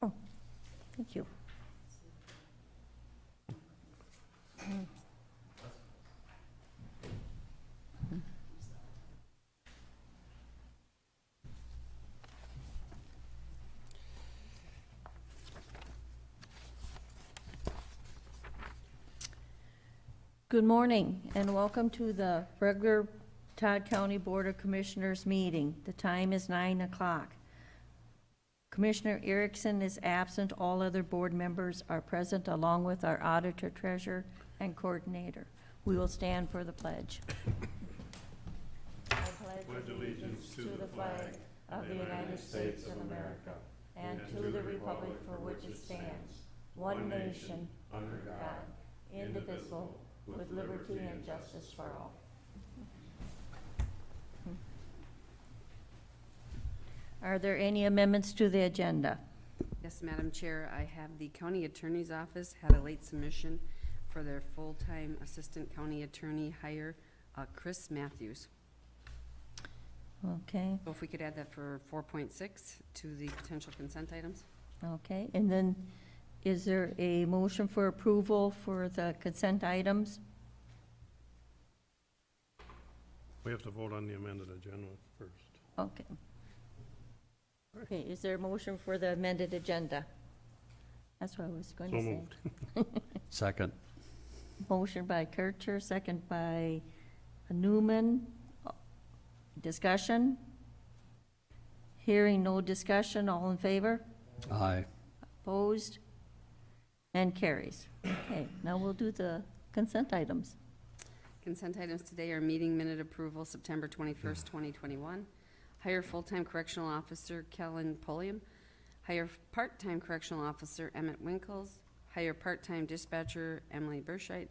Oh, thank you. Good morning and welcome to the regular Todd County Board of Commissioners meeting. The time is 9 o'clock. Commissioner Erickson is absent. All other board members are present along with our auditor, treasurer, and coordinator. We will stand for the pledge. I pledge allegiance to the flag of the United States of America and to the republic for which it stands, one nation, under God, indivisible, with liberty and justice for all. Are there any amendments to the agenda? Yes, Madam Chair, I have the County Attorney's Office had a late submission for their full-time Assistant County Attorney hire, Chris Matthews. Okay, So if we could add that for 4.6 to the potential consent items? okay. And then is there a motion for approval for the consent items? We have to vote on the amended agenda first. Okay. Okay, is there a motion for the amended agenda? That's what I was going to So say. moved. Second. Motion by Kircher, second by Newman. Discussion? Hearing no discussion, all in favor? Aye. Opposed? And carries. Okay, now we'll do the consent items. Consent items today are meeting minute approval, September 21st, 2021. Hire full-time correctional officer Kellen Pulliam. Hire part-time correctional officer Emmett Winkles. Hire part-time dispatcher Emily Burscheit.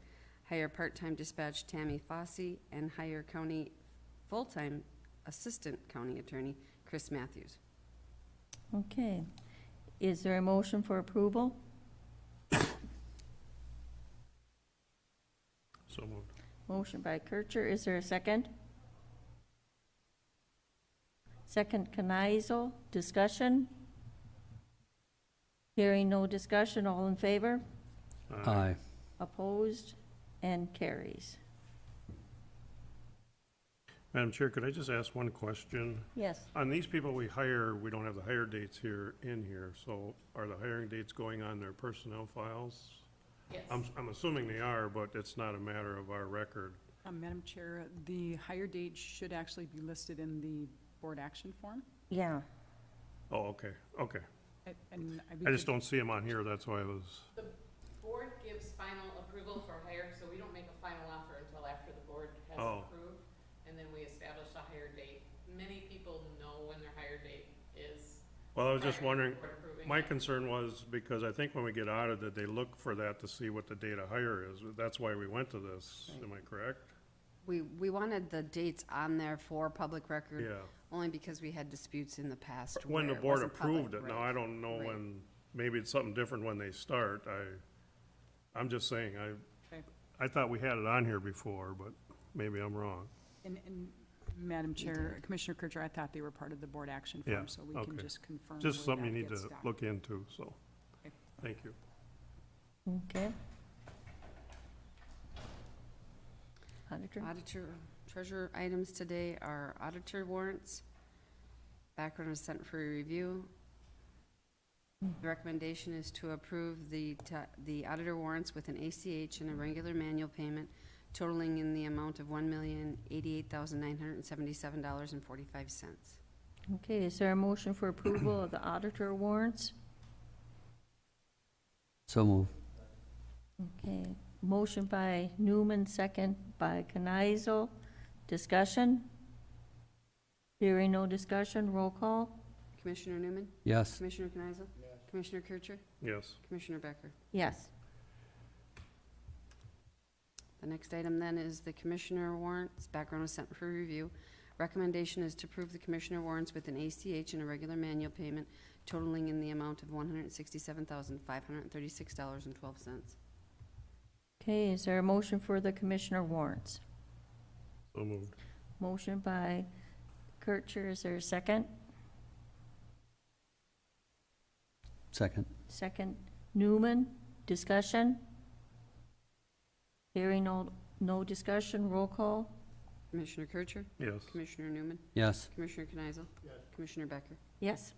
Hire part-time dispatch Tammy Fossey. And hire county full-time assistant county attorney Chris Matthews. Okay. Is there a motion for approval? So moved. Motion by Kircher. Is there a second? Second, Knizel. Discussion? Hearing no discussion, all in favor? Aye. Opposed? And carries. Madam Chair, could I just ask one question? Yes. On these people we hire, we don't have the hire dates here, so are the hiring dates going on their personnel files? Yes. I'm assuming they are, but it's not a matter of our record. Madam Chair, the hire date should actually be listed in the board action form. Yeah. Oh, okay, okay. And I just don't see them on here, that's why I was, The board gives final approval for hire, so we don't make a final offer until after the board has Oh. approved, and then we establish a hire date. Many people know when their hire date is. well, I was just prior to the wondering, board approving my it. concern was, because I think when we get audited, they look for that to see what the date of hire is. That's why we went to this, am I correct? We wanted the dates on there for public record. Yeah. Only because we had disputes in the past. When the where it board wasn't public, approved it, now right. I don't know Right. when, maybe it's something different when they start, I'm just saying, Okay. I thought we had it on here before, but maybe I'm wrong. And Madam Chair, Commissioner Kircher, I thought they were part of the board action Yeah, form, so we can okay. just confirm. Just where something you that need to gets done. look into, so, Okay. thank you. Okay. Auditor? Auditor, treasurer items today are auditor warrants. Background is sent for review. The recommendation is to approve the auditor warrants with an ACH and a regular manual payment totaling in the amount of $1,088,977.45. Okay, is there a motion for approval of the auditor warrants? So move. Okay, motion by Newman, second by Knizel. Discussion? Hearing no discussion, roll call? Commissioner Newman? Yes. Commissioner Kneisel? Commissioner Kircher? Yes, Commissioner Becker? Yes. The next item then is the commissioner warrants. Background is sent for review. Recommendation is to approve the commissioner warrants with an ACH and a regular manual payment totaling in the amount of $167,536.12. Okay, is there a motion for the commissioner warrants? so moved. Motion by Kircher, is there a second? Second. Second, Newman, discussion? Hearing no discussion, roll call? Commissioner Kircher? Yes. Commissioner Newman? Yes. Commissioner Kneisel? Commissioner Becker? Yes.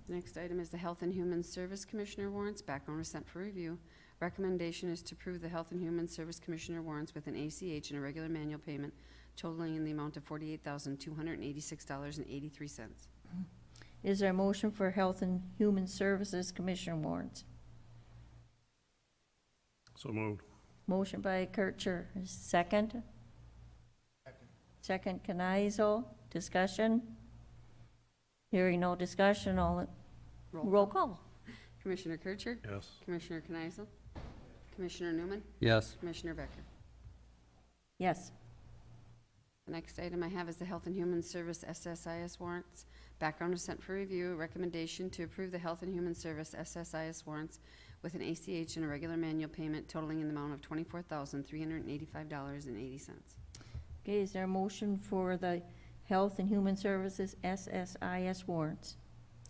The next item is the Health and Human Service Commissioner warrants. Background is sent for review. Recommendation is to approve the Health and Human Service Commissioner warrants with an ACH and a regular manual payment totaling in the amount of $48,286.83. Is there a motion for Health and Human Services Commissioner warrants? So moved. Motion by Kircher, second? Second, Kneisel, discussion? Hearing no discussion, roll call. Commissioner Kircher? Yes. Commissioner Kneisel? Commissioner Newman? Yes. Commissioner Becker? Yes. The next item I have is the Health and Human Service SSIS warrants. Background is sent for review. Recommendation to approve the Health and Human Service SSIS warrants with an ACH and a regular manual payment totaling in the amount of $24,385.80. Okay, is there a motion for the Health and Human Services SSIS warrants?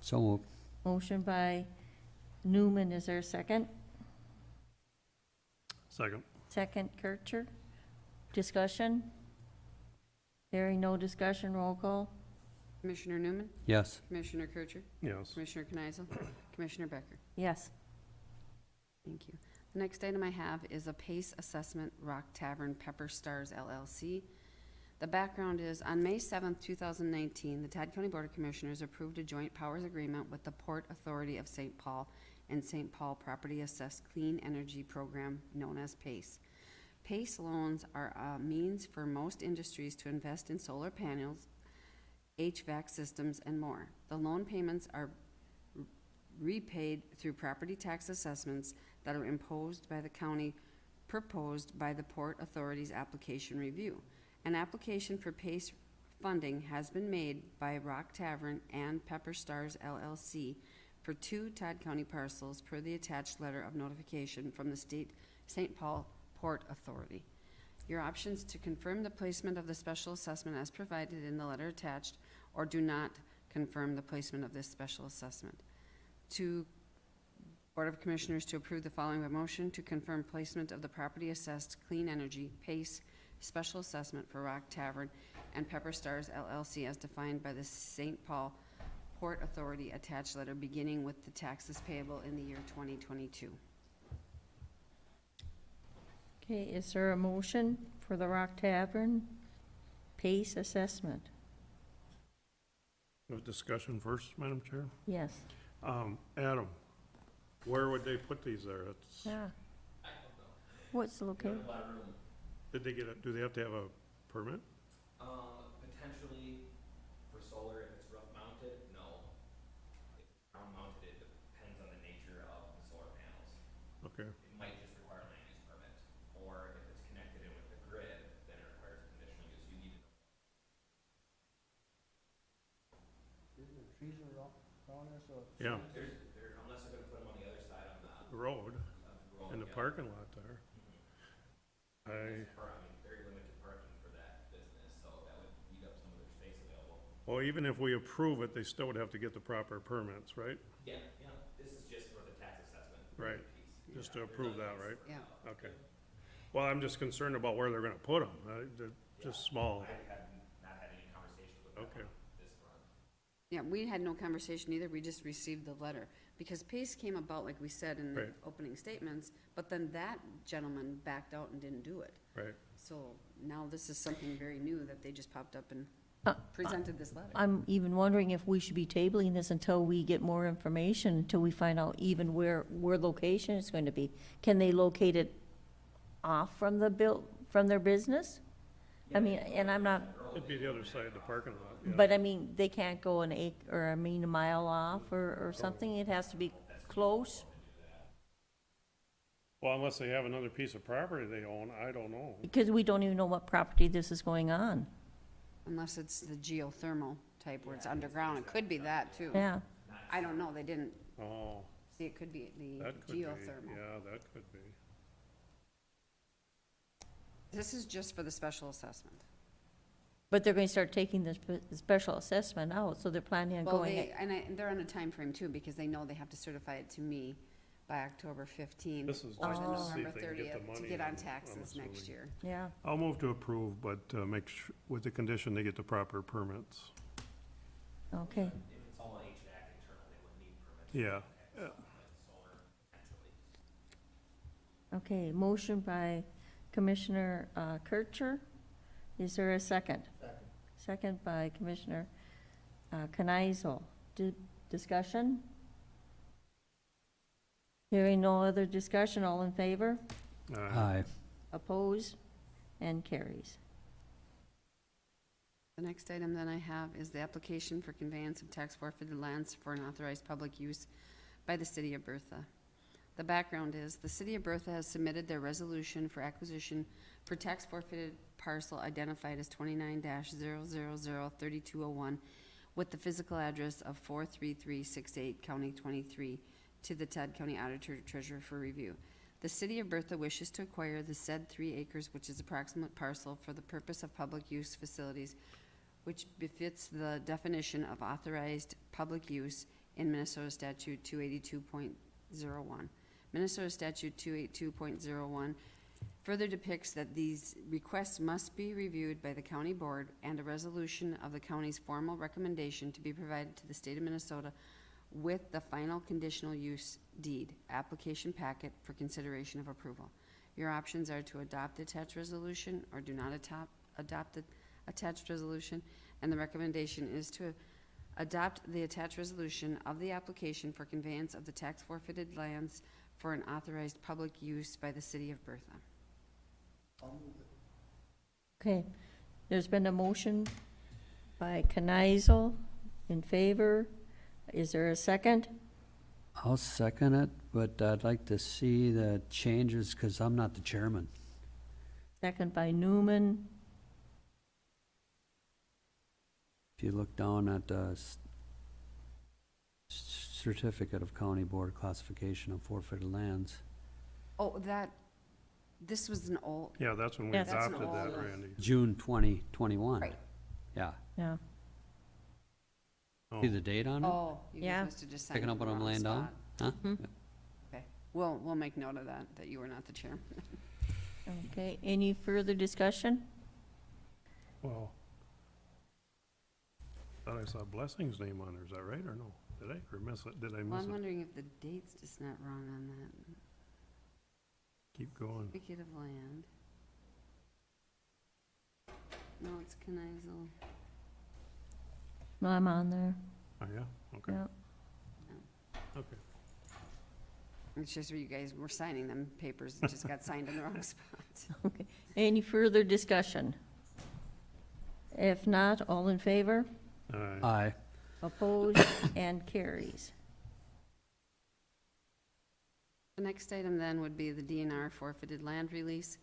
So moved. Motion by Newman, is there a second? Second. Second, Kircher. Discussion? Hearing no discussion, roll call? Commissioner Newman? Yes. Commissioner Kircher? Yes. Commissioner Kneisel? Commissioner Becker? Yes. Thank you. The next item I have is a PACE assessment, Rock Tavern Pepper Stars LLC. The background is, on May 7th, 2019, the Todd County Board of Commissioners approved a joint powers agreement with the Port Authority of St. Paul and St. Paul Property Assessed Clean Energy Program, known as PACE. PACE loans are a means for most industries to invest in solar panels, HVAC systems, and more. The loan payments are repaid through property tax assessments that are imposed by the county, proposed by the Port Authority's application review. An application for PACE funding has been made by Rock Tavern and Pepper Stars LLC for 2 Todd County parcels per the attached letter of notification from the St. Paul Port Authority. Your options to confirm the placement of the special assessment as provided in the letter attached, or do not confirm the placement of this special assessment. To Board of Commissioners to approve the following by motion: to confirm placement of the property assessed clean energy PACE special assessment for Rock Tavern and Pepper Stars LLC as defined by the St. Paul Port Authority attached letter beginning with the taxes payable in the year 2022. Okay, is there a motion for the Rock Tavern PACE assessment? No discussion first, Madam Chair? Yes. Adam, where would they put these there? It's, Yeah. What's the location? did they get a, do they have to have a permit? Potentially for solar, if it's roof mounted, no. If it's ground mounted, it depends on the nature of the solar panels. Okay. It might just require a land use permit, or if it's connected in with the grid, then it requires a conditional use. You need to know. The trees are around there, so. Yeah, Unless they're gonna put them on the other side on the road, the road. in the yeah. parking lot there. I, Very limited parking for that business, so that would eat up some of their space available. well, even if we approve it, they still would have to get the proper permits, right? Yeah, this is just for the tax assessment. Right. piece. Just to approve that, right? Yeah. Okay. Well, I'm just concerned about where they're gonna put them. They're just small. I have not had any conversations with them Okay. on this front. Yeah, we had no conversation either, we just received the letter. Because PACE came about, like we said in the Right. opening statements, but then that gentleman backed out and didn't do it. Right. So now this is something very new that they just popped up and Uh, presented this letter. I'm even wondering if we should be tabling this until we get more information, until we find out even where location is going to be. Can they locate it off from from their business? I mean, and I'm not, It'd be the other side of the parking lot, yeah. but I mean, they can't go a mile off or something? It has to be close? Well, unless they have another piece of property they own, I don't know. Because we don't even know what property this is going on. Unless it's the geothermal type where it's underground, it could be that too. Yeah. I don't know, they didn't, Oh, see, it could be the that could be, geothermal. yeah, that could be. This is just for the special assessment. But they're going to start taking the special assessment out, so they're planning on Well, going. and they're on a time frame too, because they know they have to certify it to me by October 15th. This is or just the to see November if they can get the 30th to money get in, on I'm taxes next assuming. year. Yeah, I'll move to approve, but with the condition they get the proper permits. okay. If it's all HVAC internal, they wouldn't need permits. Yeah. Like solar, potentially. Okay, motion by Commissioner Kircher. Is there a second? Second. Second by Commissioner Kneisel. Discussion? Hearing no other discussion, all in favor? Aye. Opposed? And carries. The next item that I have is the application for conveyance of tax forfeited lands for an authorized public use by the city of Bertha. The background is, the city of Bertha has submitted their resolution for acquisition for tax forfeited parcel identified as 29-0003201 with the physical address of 43368 County 23 to the Todd County Auditor Treasurer for review. The city of Bertha wishes to acquire the said 3 acres, which is approximate parcel, for the purpose of public use facilities, which befits the definition of authorized public use in Minnesota Statute 282.01. Minnesota Statute 282.01 further depicts that these requests must be reviewed by the county board, and a resolution of the county's formal recommendation to be provided to the state of Minnesota with the final conditional use deed application packet for consideration of approval. Your options are to adopt the attached resolution or do not adopt the attached resolution, and the recommendation is to adopt the attached resolution of the application for conveyance of the tax forfeited lands for an authorized public use by the city of Bertha. I'll move it. Okay, there's been a motion by Kneisel in favor. Is there a second? I'll second it, but I'd like to see the changes because I'm not the chairman. Second by Newman. If you look down at the certificate of county board classification of forfeited lands, Oh, this was an old, Yeah, that's when we Yes. That's an adopted that, old- Randy. June 2021. Right. Yeah. Yeah, Oh, See the date on it? oh, you Yeah. must have just signed Picking it up in what the I'm wrong laying down? spot. Huh? Okay, we'll make note of that you were not the chair. okay. Any further discussion? Well, thought I saw Blessing's name on there, is that right, or no? Did I, or miss it? Did I Well, miss I'm it? wondering if the date's just not wrong on that. Keep going. Certificate of land. No, it's Kneisel. No, I'm on there. Oh, yeah, okay, Yeah. okay. It's just where you guys were signing them papers, it just got signed in the wrong spot. Okay. Any further discussion? If not, all in favor? Aye. Opposed? And carries. The next item then would be the DNR forfeited land release.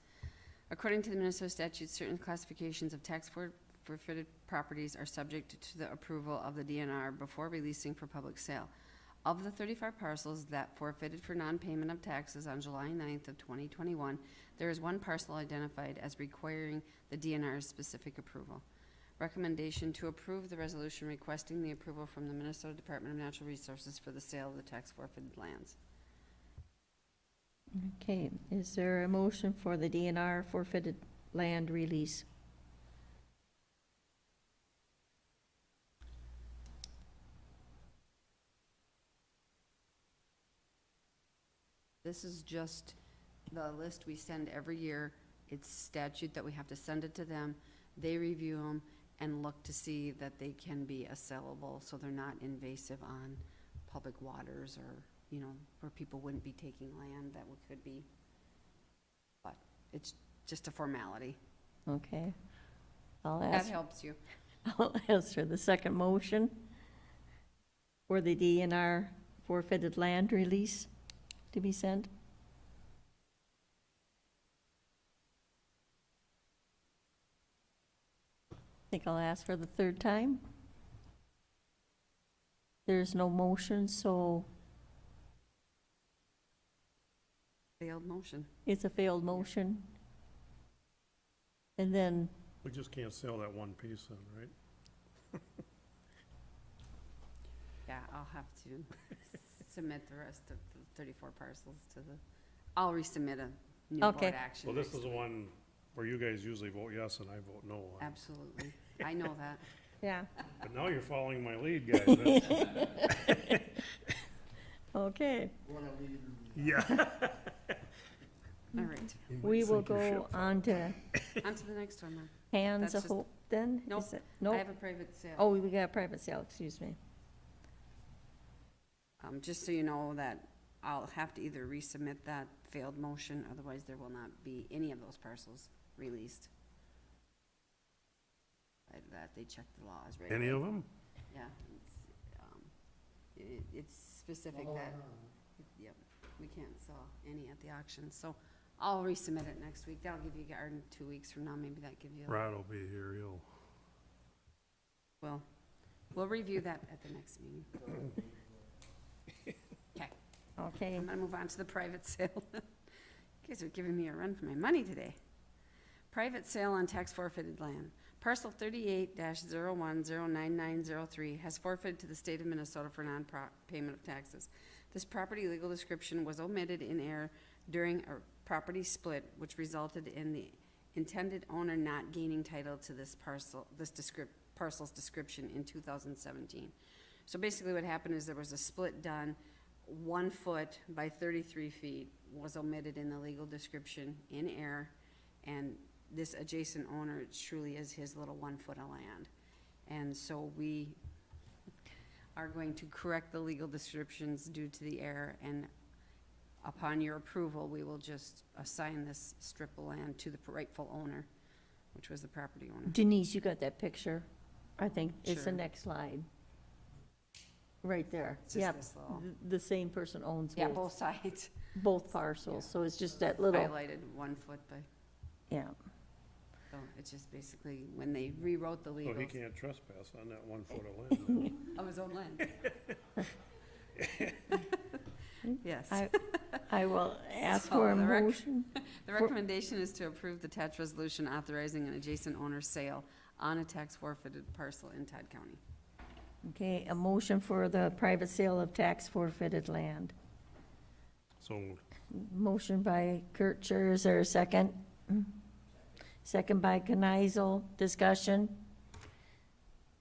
According to the Minnesota statute, certain classifications of tax forfeited properties are subject to the approval of the DNR before releasing for public sale. Of the 35 parcels that forfeited for non-payment of taxes on July 9th of 2021, there is one parcel identified as requiring the DNR's specific approval. Recommendation to approve the resolution requesting the approval from the Minnesota Department of Natural Resources for the sale of the tax forfeited lands. Okay, is there a motion for the DNR forfeited land release? This is just the list we send every year. It's statute that we have to send it to them. They review them and look to see that they can be a sellable, so they're not invasive on public waters or, you know, where people wouldn't be taking land that could be. But it's just a formality. Okay. I'll That ask, helps you. I'll ask for the second motion for the DNR forfeited land release to be sent. I think I'll ask for the third time. There's no motion, so Failed motion. it's a failed motion. And then We just can't sell that one piece then, right? Yeah, I'll have to submit the rest of the 34 parcels to the, I'll resubmit a new board Okay. action. Well, this next is the week. one where you guys usually vote yes and I vote no on. Absolutely. I know that. Yeah, But now you're following my lead, guys. That's- okay. What a lead. Yeah. All right. We will go on to On to the next one, then. Hands That's of just- Hope then? Nope. Is it- I Nope. have a private sale. Oh, we got a private sale, excuse me. Just so you know that I'll have to either resubmit that failed motion, otherwise there will not be any of those parcels released. That they checked the laws, right? Any of them? Yeah, it's specific that, yep, we can't sell any at the auction, so I'll resubmit it next week. That'll give you, or 2 weeks from now, maybe that give you, Rod will be here, he'll. well, we'll review that at the next meeting. Okay, Okay, I'm gonna move on to the private sale. You guys are giving me a run for my money today. Private sale on tax forfeited land. Parcel 38-01-09903 has forfeited to the state of Minnesota for non-payment of taxes. This property legal description was omitted in error during a property split, which resulted in the intended owner not gaining title to this parcel's description in 2017. So basically what happened is there was a split done, 1 foot by 33 feet was omitted in the legal description in error, and this adjacent owner truly is his little 1 foot of land. And so we are going to correct the legal descriptions due to the error, and upon your approval, we will just assign this strip of land to the rightful owner, which was the property owner. Denise, you got that picture? I think it's the Sure. next slide. Right there. It's just Yep. this little- The same person owns Yeah, both, both sides both parcels, so it's just that little, highlighted 1 foot by, yeah. so it's just basically when they rewrote the So he legals can't trespass on that 1 foot of land. of his own land. Yes. I will ask So for a the rec- motion. The recommendation is to approve the attached resolution authorizing an adjacent owner's sale on a tax forfeited parcel in Todd County. Okay, a motion for the private sale of tax forfeited land. So moved. Motion by Kurt Scher, is there a second? Second by Kneisel, discussion?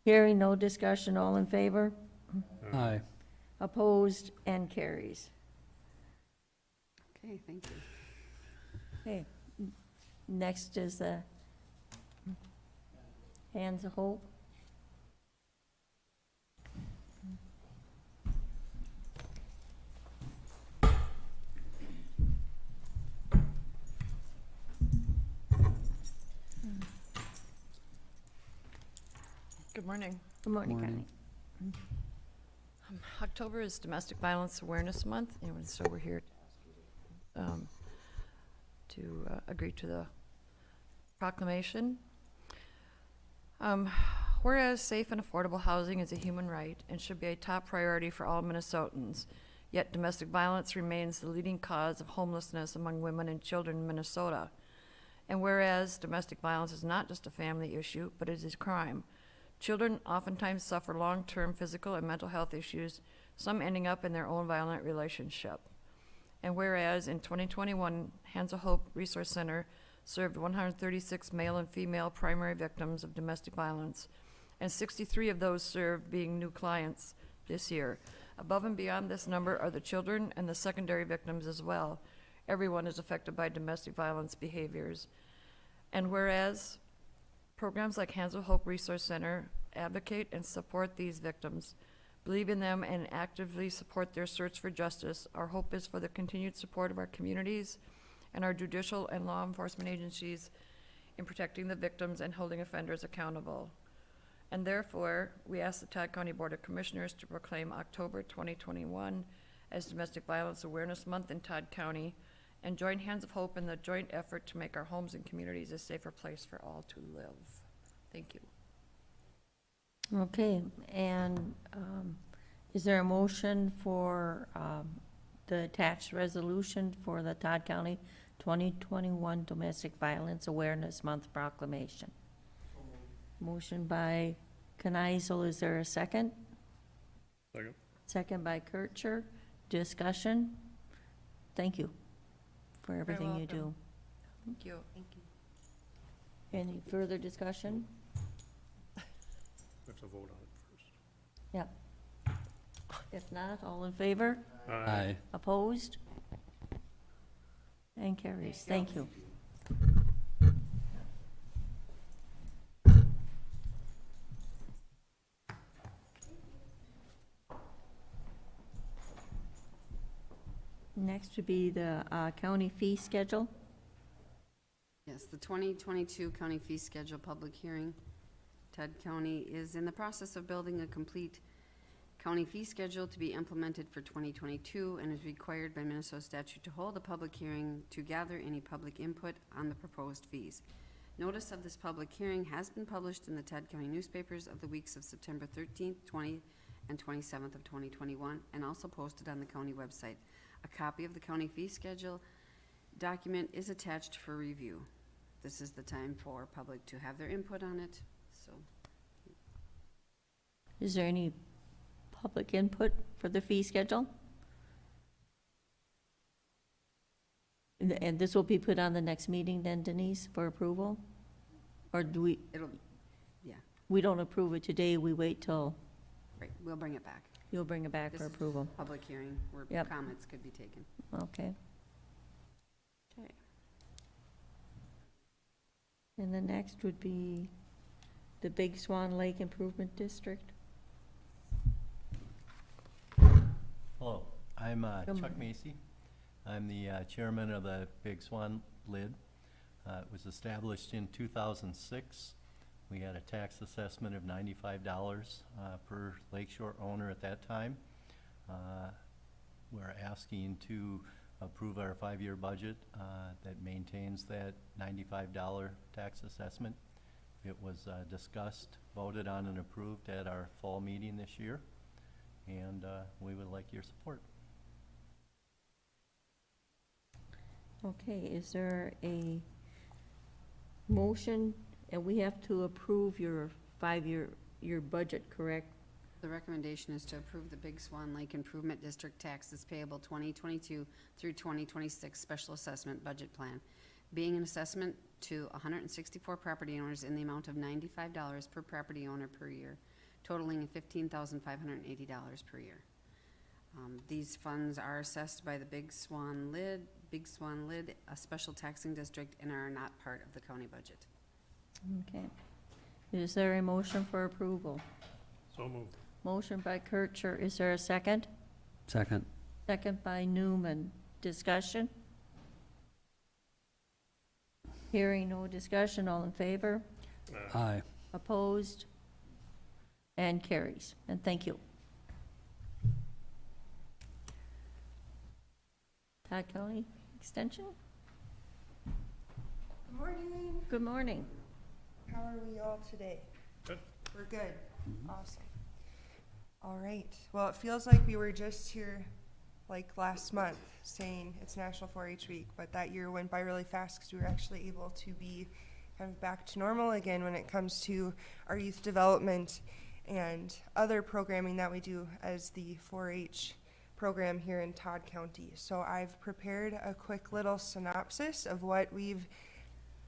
Hearing no discussion, all in favor? Aye. Opposed and carries. Okay, thank you. Okay, next is the Hands of Hope. Good morning. Good morning, Morning. Connie. October is Domestic Violence Awareness Month, and so we're here to agree to the proclamation. Whereas safe and affordable housing is a human right and should be a top priority for all Minnesotans, yet domestic violence remains the leading cause of homelessness among women and children in Minnesota. And whereas domestic violence is not just a family issue, but it is a crime. Children oftentimes suffer long-term physical and mental health issues, some ending up in their own violent relationship. And whereas in 2021, Hands of Hope Resource Center served 136 male and female primary victims of domestic violence, and 63 of those served being new clients this year. Above and beyond this number are the children and the secondary victims as well. Everyone is affected by domestic violence behaviors. And whereas programs like Hands of Hope Resource Center advocate and support these victims, believe in them, and actively support their search for justice, our hope is for the continued support of our communities and our judicial and law enforcement agencies in protecting the victims and holding offenders accountable. And therefore, we ask the Todd County Board of Commissioners to proclaim October 2021 as Domestic Violence Awareness Month in Todd County, and join Hands of Hope in the joint effort to make our homes and communities a safer place for all to live. Thank you. Okay, and is there a motion for the attached resolution for the Todd County 2021 Domestic Violence Awareness Month proclamation? Motion by Kneisel, is there a second? Second. Second by Kircher. Discussion? Thank you for everything you do. Thank you. Any further discussion? We have to vote on it first. Yep. If not, all in favor? Aye. Opposed? And carries. Thank you. Next would be the county fee schedule. Yes, the 2022 county fee schedule public hearing. Todd County is in the process of building a complete county fee schedule to be implemented for 2022 and is required by Minnesota statute to hold a public hearing to gather any public input on the proposed fees. Notice of this public hearing has been published in the Todd County newspapers of the weeks of September 13th, 20th, and 27th of 2021, and also posted on the county website. A copy of the county fee schedule document is attached for review. This is the time for public to have their input on it, so. Is there any public input for the fee schedule? And this will be put on the next meeting then, Denise, for approval? Or do we, It'll, yeah, we don't approve it today, we wait till right, we'll bring it back. you'll bring it back This for is approval? Public hearing where Yep. comments could be taken. Okay. Okay. And the next would be the Big Swan Lake Improvement District. Hello, I'm Good Chuck morning. Macy. I'm the chairman of the Big Swan Lid. It was established in 2006. We had a tax assessment of $95 per lakeshore owner at that time. We're asking to approve our 5-year budget that maintains that $95 tax assessment. It was discussed, voted on, and approved at our fall meeting this year, and we would like your support. Okay, is there a motion, and we have to approve your 5-year, your budget, correct? The recommendation is to approve the Big Swan Lake Improvement District taxes payable 2022 through 2026 special assessment budget plan, being an assessment to 164 property owners in the amount of $95 per property owner per year, totaling $15,580 per year. These funds are assessed by the Big Swan Lid, a special taxing district, and are not part of the county budget. Okay. Is there a motion for approval? So moved. Motion by Kircher, is there a second? Second. Second by Newman. Discussion? Hearing no discussion, all in favor? Aye. Opposed? And carries. And thank you. Todd County Extension? Good morning. Good morning. How are we all today? Good. We're good. Awesome. All right. Well, it feels like we were just here like last month saying it's National 4-H Week, but that year went by really fast because we were actually able to be kind of back to normal again when it comes to our youth development and other programming that we do as the 4-H program here in Todd County. So I've prepared a quick little synopsis of what we've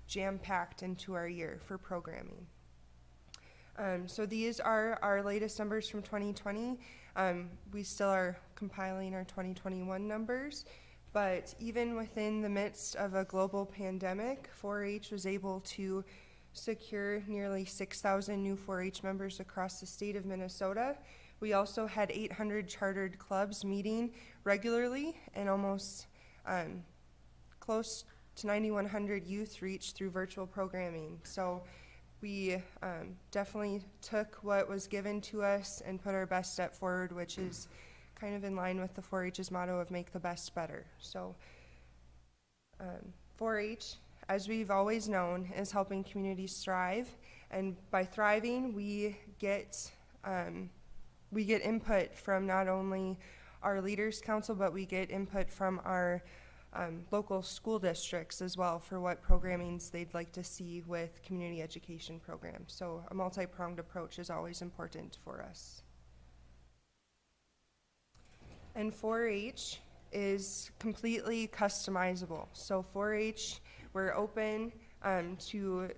jam-packed into our year for programming. So these are our latest numbers from 2020. We still are compiling our 2021 numbers, but even within the midst of a global pandemic, 4-H was able to secure nearly 6,000 new 4-H members across the state of Minnesota. We also had 800 chartered clubs meeting regularly, and almost close to 9,100 youth reached through virtual programming. So we definitely took what was given to us and put our best step forward, which is kind of in line with the 4-H's motto of make the best better. So 4-H, as we've always known, is helping communities thrive, and by thriving, we get input from not only our leaders council, but we get input from our local school districts as well for what programmings they'd like to see with community education programs. So a multi-pronged approach is always important for us. And 4-H is completely customizable. So 4-H, we're open to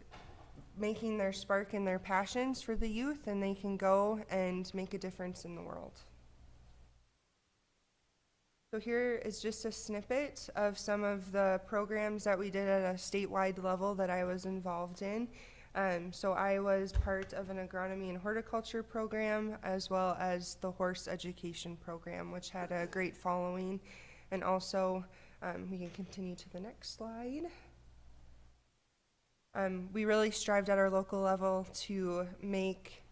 making their spark and their passions for the youth, and they can go and make a difference in the world. So here is just a snippet of some of the programs that we did at a statewide level that I was involved in. So I was part of an agronomy and horticulture program, as well as the horse education program, which had a great following. And also, we can continue to the next slide. We really strived at our local level to make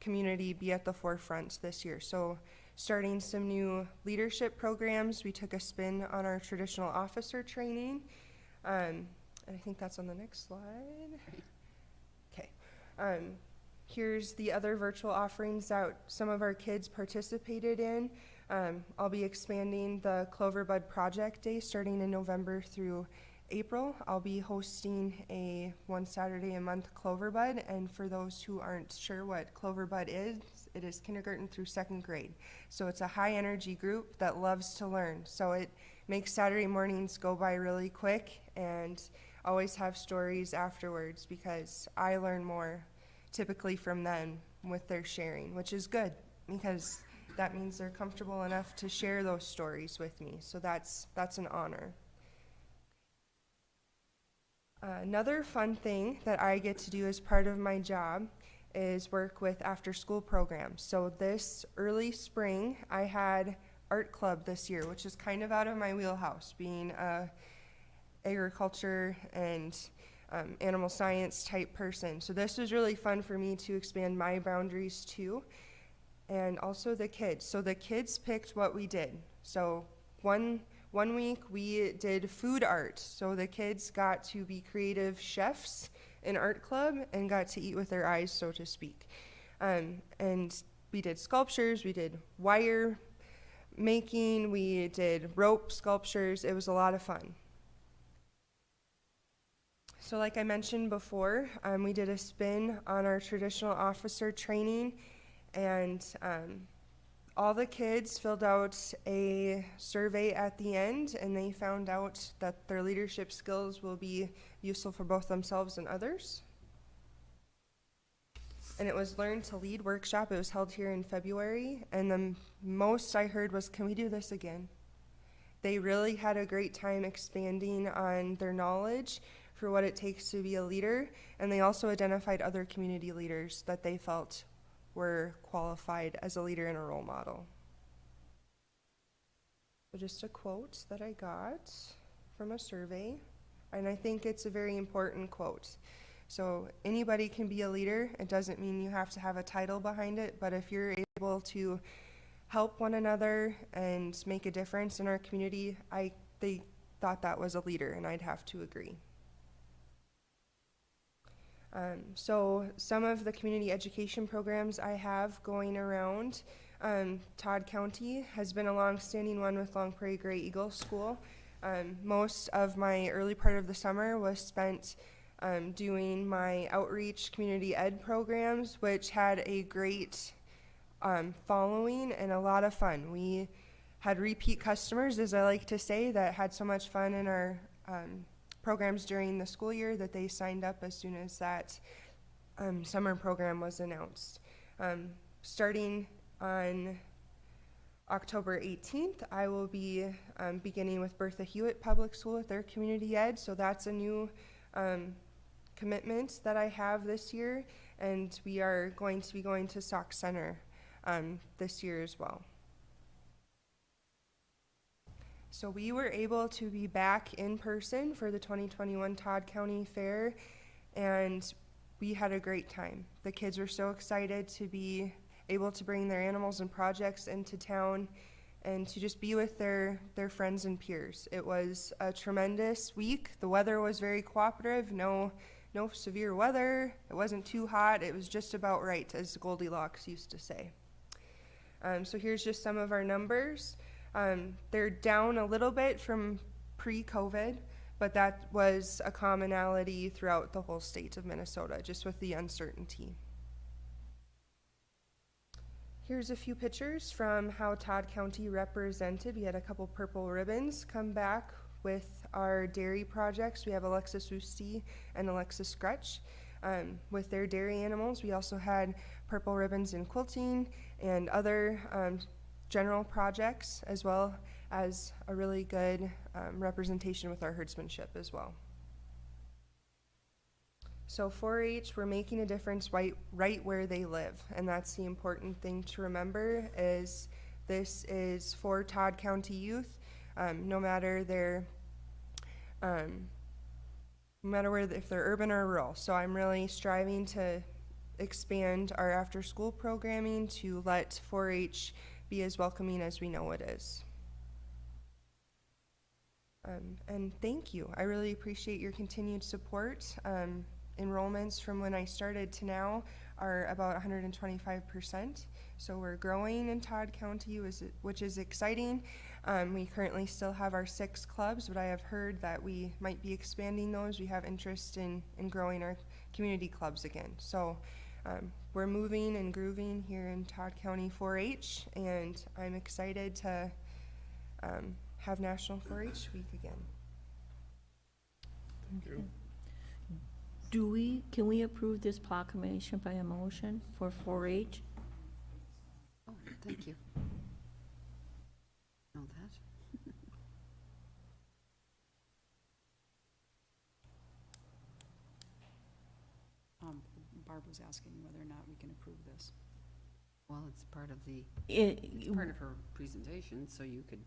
community be at the forefront this year. So starting some new leadership programs, we took a spin on our traditional officer training. And I think that's on the next slide. Okay. Here's the other virtual offerings that some of our kids participated in. I'll be expanding the Cloverbud Project Day starting in November through April. I'll be hosting a one Saturday a month Cloverbud, and for those who aren't sure what Cloverbud is, it is kindergarten through 2nd grade. So it's a high energy group that loves to learn. So it makes Saturday mornings go by really quick, and always have stories afterwards because I learn more typically from them with their sharing, which is good because that means they're comfortable enough to share those stories with me. So that's an honor. Another fun thing that I get to do as part of my job is work with after-school programs. So this early spring, I had art club this year, which is kind of out of my wheelhouse, being a agriculture and animal science type person. So this was really fun for me to expand my boundaries too, and also the kids. So the kids picked what we did. So one week we did food art. So the kids got to be creative chefs in art club and got to eat with their eyes, so to speak. And we did sculptures, we did wire making, we did rope sculptures. It was a lot of fun. So like I mentioned before, we did a spin on our traditional officer training, and all the kids filled out a survey at the end, and they found out that their leadership skills will be useful for both themselves and others. And it was Learn to Lead workshop. It was held here in February, and the most I heard was, can we do this again? They really had a great time expanding on their knowledge for what it takes to be a leader, and they also identified other community leaders that they felt were qualified as a leader and a role model. So just a quote that I got from a survey, and I think it's a very important quote. So anybody can be a leader. It doesn't mean you have to have a title behind it, but if you're able to help one another and make a difference in our community, they thought that was a leader, and I'd have to agree. So some of the community education programs I have going around, Todd County has been a long-standing one with Long Prairie Gray Eagle School. Most of my early part of the summer was spent doing my outreach community ed programs, which had a great following and a lot of fun. We had repeat customers, as I like to say, that had so much fun in our programs during the school year that they signed up as soon as that summer program was announced. Starting on October 18th, I will be beginning with Bertha Hewitt Public School with their community ed, so that's a new commitment that I have this year, and we are going to be going to Sauk Center this year as well. So we were able to be back in person for the 2021 Todd County Fair, and we had a great time. The kids were so excited to be able to bring their animals and projects into town and to just be with their friends and peers. It was a tremendous week. The weather was very cooperative, no severe weather. It wasn't too hot. It was just about right, as Goldilocks used to say. So here's just some of our numbers. They're down a little bit from pre-COVID, but that was a commonality throughout the whole state of Minnesota, just with the uncertainty. Here's a few pictures from how Todd County represented. We had a couple purple ribbons come back with our dairy projects. We have Alexis Usti and Alexis Scrutch. With their dairy animals, we also had purple ribbons in quilting and other general projects, as well as a really good representation with our herdsmanship as well. So 4-H, we're making a difference right where they live, and that's the important thing to remember. Is this is for Todd County youth, no matter their no matter where, if they're urban or rural. So I'm really striving to expand our after-school programming to let 4-H be as welcoming as we know it is. And thank you. I really appreciate your continued support. Enrollments from when I started to now are about 125%. So we're growing in Todd County, which is exciting. We currently still have our 6 clubs, but I have heard that we might be expanding those. We have interest in growing our community clubs again. So we're moving and grooving here in Todd County 4-H, and I'm excited to have National 4-H Week again. Thank you. Can we approve this proclamation by a motion for 4-H? Oh, thank you. Know that. Barb was asking whether or not we can approve this. Well, it's part of the, It- it's part of her presentation, so you could.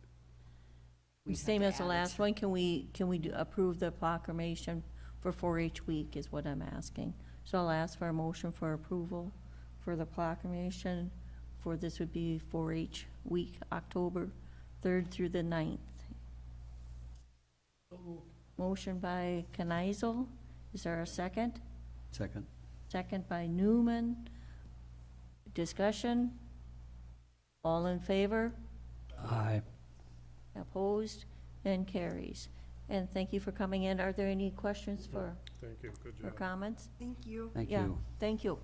we'd have Same to as the add it. last one, can we approve the proclamation for 4-H week is what I'm asking. So I'll ask for a motion for approval for the proclamation for this would be 4-H week, October 3rd through the 9th. Motion by Kneisel. Is there a second? Second. Second by Newman. Discussion? All in favor? Aye. Opposed? And carries. And thank you for coming in. Are there any questions for, Thank you, good or job. comments? Thank you. Thank Yeah, you. thank you.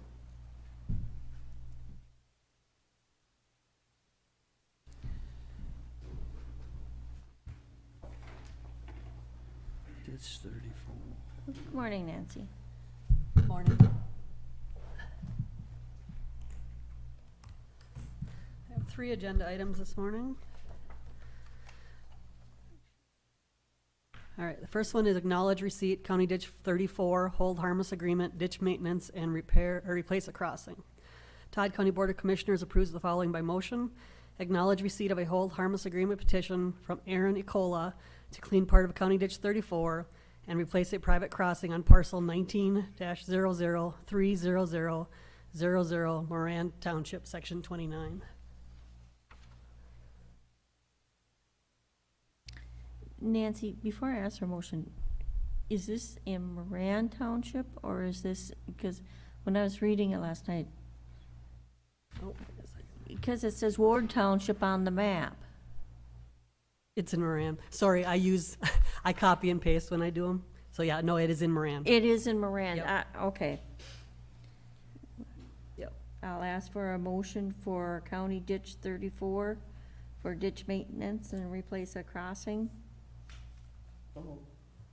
It's 34. Good morning, Nancy. Morning. I have 3 agenda items this morning. All right, the first one is acknowledge receipt, County Ditch 34, hold harmless agreement, ditch maintenance, and repair or replace a crossing. Todd County Board of Commissioners approves the following by motion. Acknowledge receipt of a hold harmless agreement petition from Aaron Ecola to clean part of County Ditch 34 and replace a private crossing on parcel 19-00300000 Moran Township, section 29. Nancy, before I ask for motion, is this in Moran Township or is this, because when I was reading it last night, Oh, because it says Ward Township on the map. it's in Moran. Sorry, I copy and paste when I do them. So yeah, no, it is in Moran. It is in Moran, Yep. Okay. Yep. I'll ask for a motion for County Ditch 34 for ditch maintenance and replace a crossing.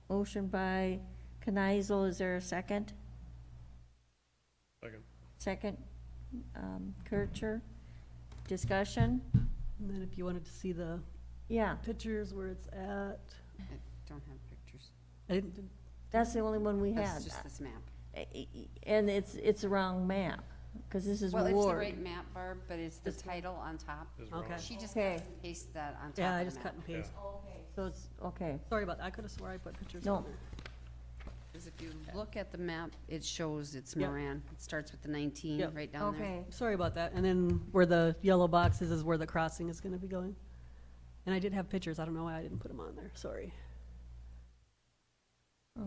Motion by Kneisel, is there a second? Second. Second, Kircher. Discussion? And then if you wanted to see the Yeah, pictures where it's at, I don't have pictures. I didn't, that's the only one we That's had. just this map. And it's the wrong map, because this is Well, it's the Ward. right map, Barb, but it's the title on top. Is wrong. Okay. She just Okay. cut and pasted that on top yeah, I of the just map. cut and paste. So it's, okay. Sorry about that. I could have swore I put pictures No. on there. Because if you look at the map, it shows it's Yep. Moran. It starts with the 19 Yep. right down there. Okay, Sorry about that. And then where the yellow box is where the crossing is gonna be going. And I did have pictures. I don't know why I didn't put them on there. Sorry.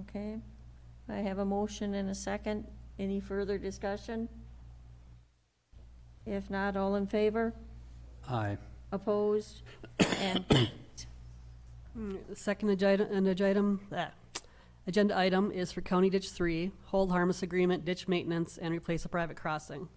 okay. I have a motion and a second. Any further discussion? If not, all in favor? Aye. Opposed? And The second agenda item is for County Ditch 3, hold harmless agreement, ditch maintenance, and replace a private crossing.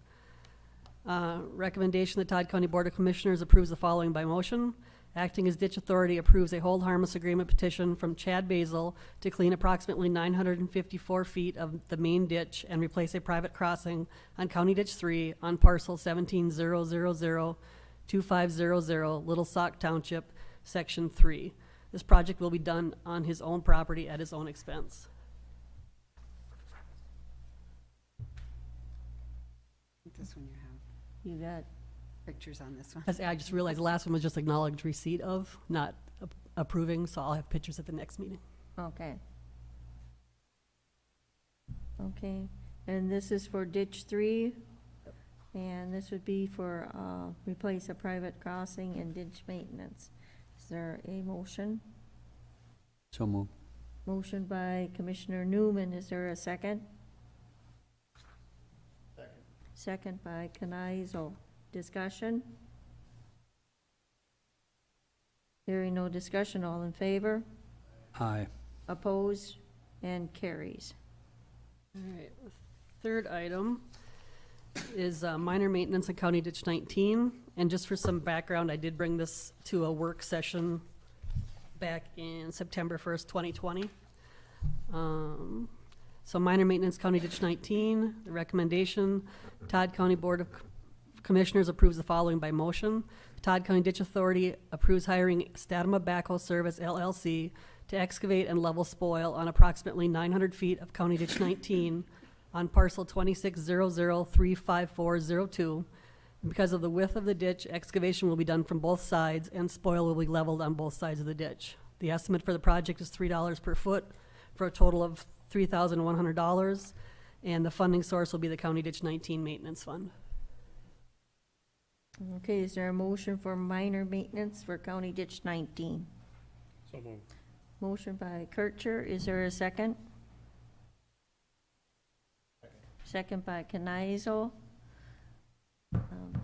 Recommendation, the Todd County Board of Commissioners approves the following by motion. Acting as Ditch Authority approves a hold harmless agreement petition from Chad Basil to clean approximately 954 feet of the main ditch and replace a private crossing on County Ditch 3 on parcel 17,000,2500, Little Sauk Township, Section 3. This project will be done on his own property at his own expense. This one you have You got, pictures on this one. I just realized the last one was just acknowledged receipt of, not approving, so I'll have pictures at the next meeting. okay. Okay, and this is for ditch 3, and this would be for, replace a private crossing and ditch maintenance. Is there a motion? So move. Motion by Commissioner Newman, is there a second? Second. Second by Kanizel. Discussion? Hearing no discussion, all in favor? Aye. Opposed? And carries. All right, the third item is minor maintenance on County Ditch 19. And just for some background, I did bring this to a work session back in September 1st, 2020. So minor maintenance, County Ditch 19, the recommendation, Todd County Board of Commissioners approves the following by motion. Todd County Ditch Authority approves hiring Statema Backhoe Service LLC to excavate and level spoil on approximately 900 feet of County Ditch 19 on parcel 2600354002. Because of the width of the ditch, excavation will be done from both sides and spoil will be leveled on both sides of the ditch. The estimate for the project is $3 per foot for a total of $3,100, and the funding source will be the County Ditch 19 Maintenance Fund. Okay, is there a motion for minor maintenance for County Ditch 19? So moved. Motion by Kircher, is there a second? Second by Kanizel.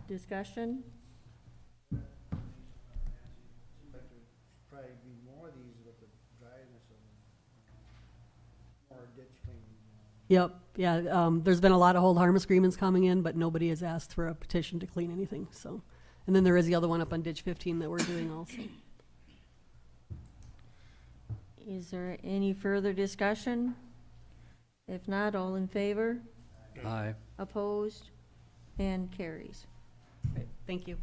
Discussion? Seems like there'd probably be more of these with the dryness of, more ditch cleaning. Yep, yeah, there's been a lot of hold harmless agreements coming in, but nobody has asked for a petition to clean anything, so. And then there is the other one up on ditch 15 that we're doing also. Is there any further discussion? If not, all in favor? Aye. Opposed? And carries. Right, thank you.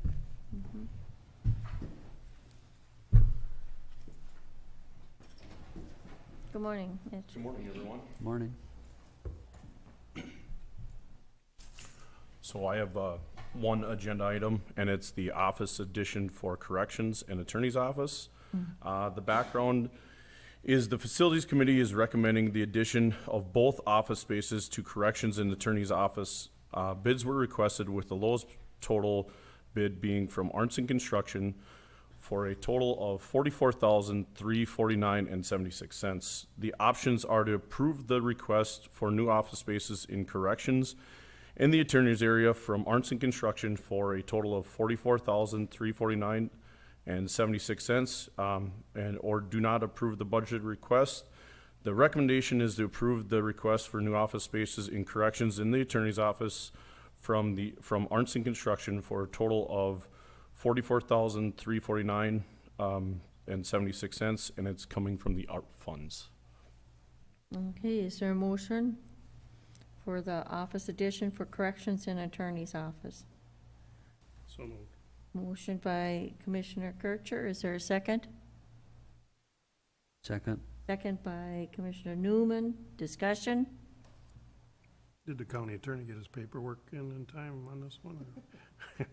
Good morning, Mitch. Good morning, everyone. Morning. So I have one agenda item, and it's the office addition for corrections and attorney's office. The background is the Facilities Committee is recommending the addition of both office spaces to corrections and attorney's office. Bids were requested with the lowest total bid being from Arnson Construction for a total of $44,349.76. The options are to approve the request for new office spaces in corrections in the attorney's area from Arnson Construction for a total of $44,349.76, and or do not approve the budget request. The recommendation is to approve the request for new office spaces in corrections in the attorney's office from Arnson Construction for a total of $44,349.76, and it's coming from the ARP funds. Okay, is there a motion for the office addition for corrections and attorney's office? So moved. Motion by Commissioner Kircher, is there a second? Second. Second by Commissioner Newman. Discussion? Did the county attorney get his paperwork in time on this one? or-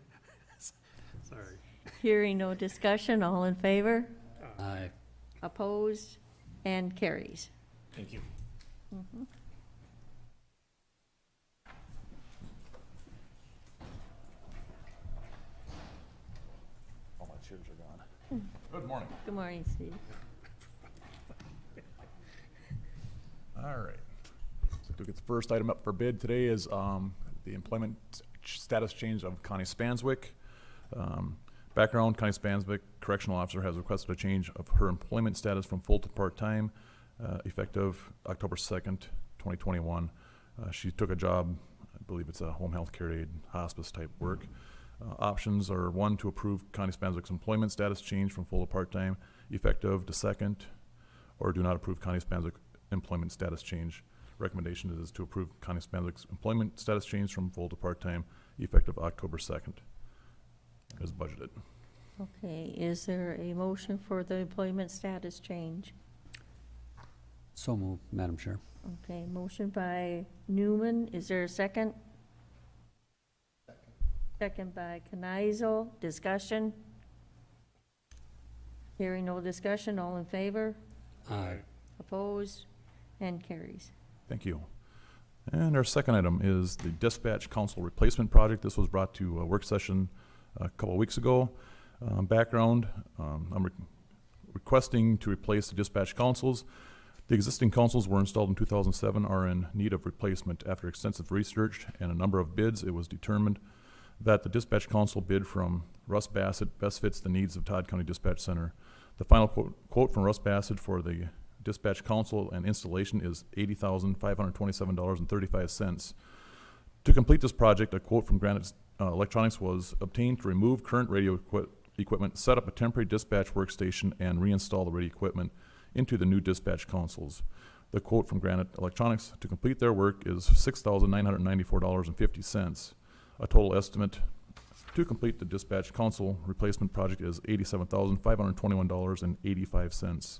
Sorry. Hearing no discussion, all in favor? Aye. Opposed? And carries. Thank you. All my chairs are gone. Good morning. Good morning, Steve. All right. So to get the first item up for bid today is the employment status change of Connie Spanswick. Background, Connie Spansvik, correctional officer, has requested a change of her employment status from full to part-time, effective October 2nd, 2021. She took a job, I believe it's a home health care aide, hospice type work. Options are 1, to approve Connie Spansvik's employment status change from full to part-time, effective the 2nd, or do not approve Connie Spansvik employment status change. Recommendation is to approve Connie Spansvik's employment status change from full to part-time, effective October 2nd, as budgeted. Okay, is there a motion for the employment status change? So moved, Madam Chair. Okay, motion by Newman, is there a second? Second by Knizel, discussion? Hearing no discussion, all in favor? Aye. Opposed? And carries. Thank you. And our second item is the dispatch council replacement project. This was brought to a work session a couple of weeks ago. Background, I'm requesting to replace the dispatch consoles. The existing consoles were installed in 2007, are in need of replacement. After extensive research and a number of bids, it was determined that the dispatch console bid from Russ Bassett best fits the needs of Todd County Dispatch Center. The final quote from Russ Bassett for the dispatch console and installation is $80,527.35. To complete this project, a quote from Granite Electronics was obtained to remove current radio equipment, set up a temporary dispatch workstation, and reinstall the radio equipment into the new dispatch consoles. The quote from Granite Electronics to complete their work is $6,994.50. A total estimate to complete the dispatch console replacement project is $87,521.85.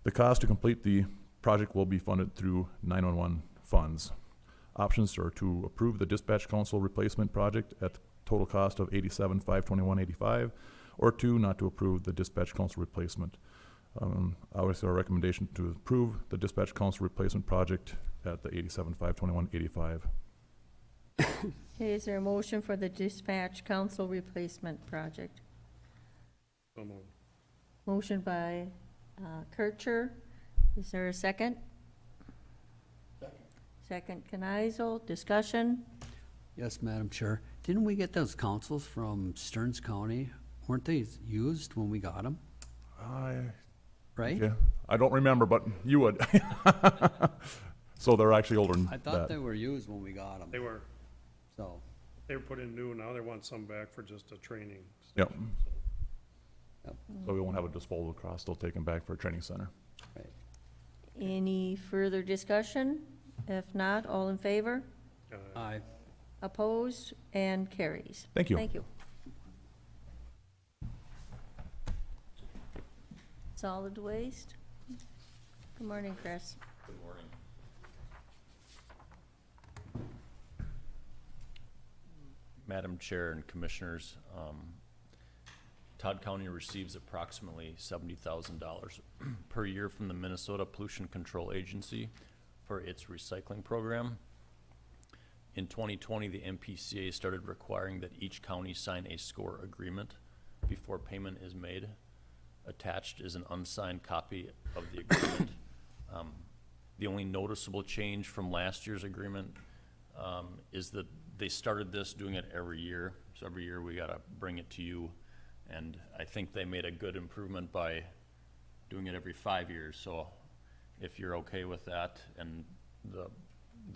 The cost to complete the project will be funded through 911 funds. Options are to approve the dispatch console replacement project at total cost of $87,521.85, or 2, not to approve the dispatch console replacement. Obviously, our recommendation to approve the dispatch console replacement project at the $87,521.85. Okay, is there a motion for the dispatch council replacement project? So moved. Motion by Kircher, is there a second? Second Knizel, discussion? Yes, Madam Chair. Didn't we get those consoles from Stearns County? Weren't they used when we got them? Right? Yeah, I don't remember, but you would. So they're actually older than I that. thought they were used when we got them, They were so. put in new, now they want some back for just a training. Yep. station, so. So we won't have a disposal cost. They'll take them back for a training center. Any further discussion? If not, all in favor? Aye. Opposed? And carries. Thank you. Thank you. Solid waste? Good morning, Chris. Good morning. Madam Chair and Commissioners, Todd County receives approximately $70,000 per year from the Minnesota Pollution Control Agency for its recycling program. In 2020, the MPCA started requiring that each county sign a SCORE agreement before payment is made. Attached is an unsigned copy of the agreement. The only noticeable change from last year's agreement is that they started this doing it every year. So every year we gotta bring it to you. And I think they made a good improvement by doing it every 5 years. So if you're okay with that and the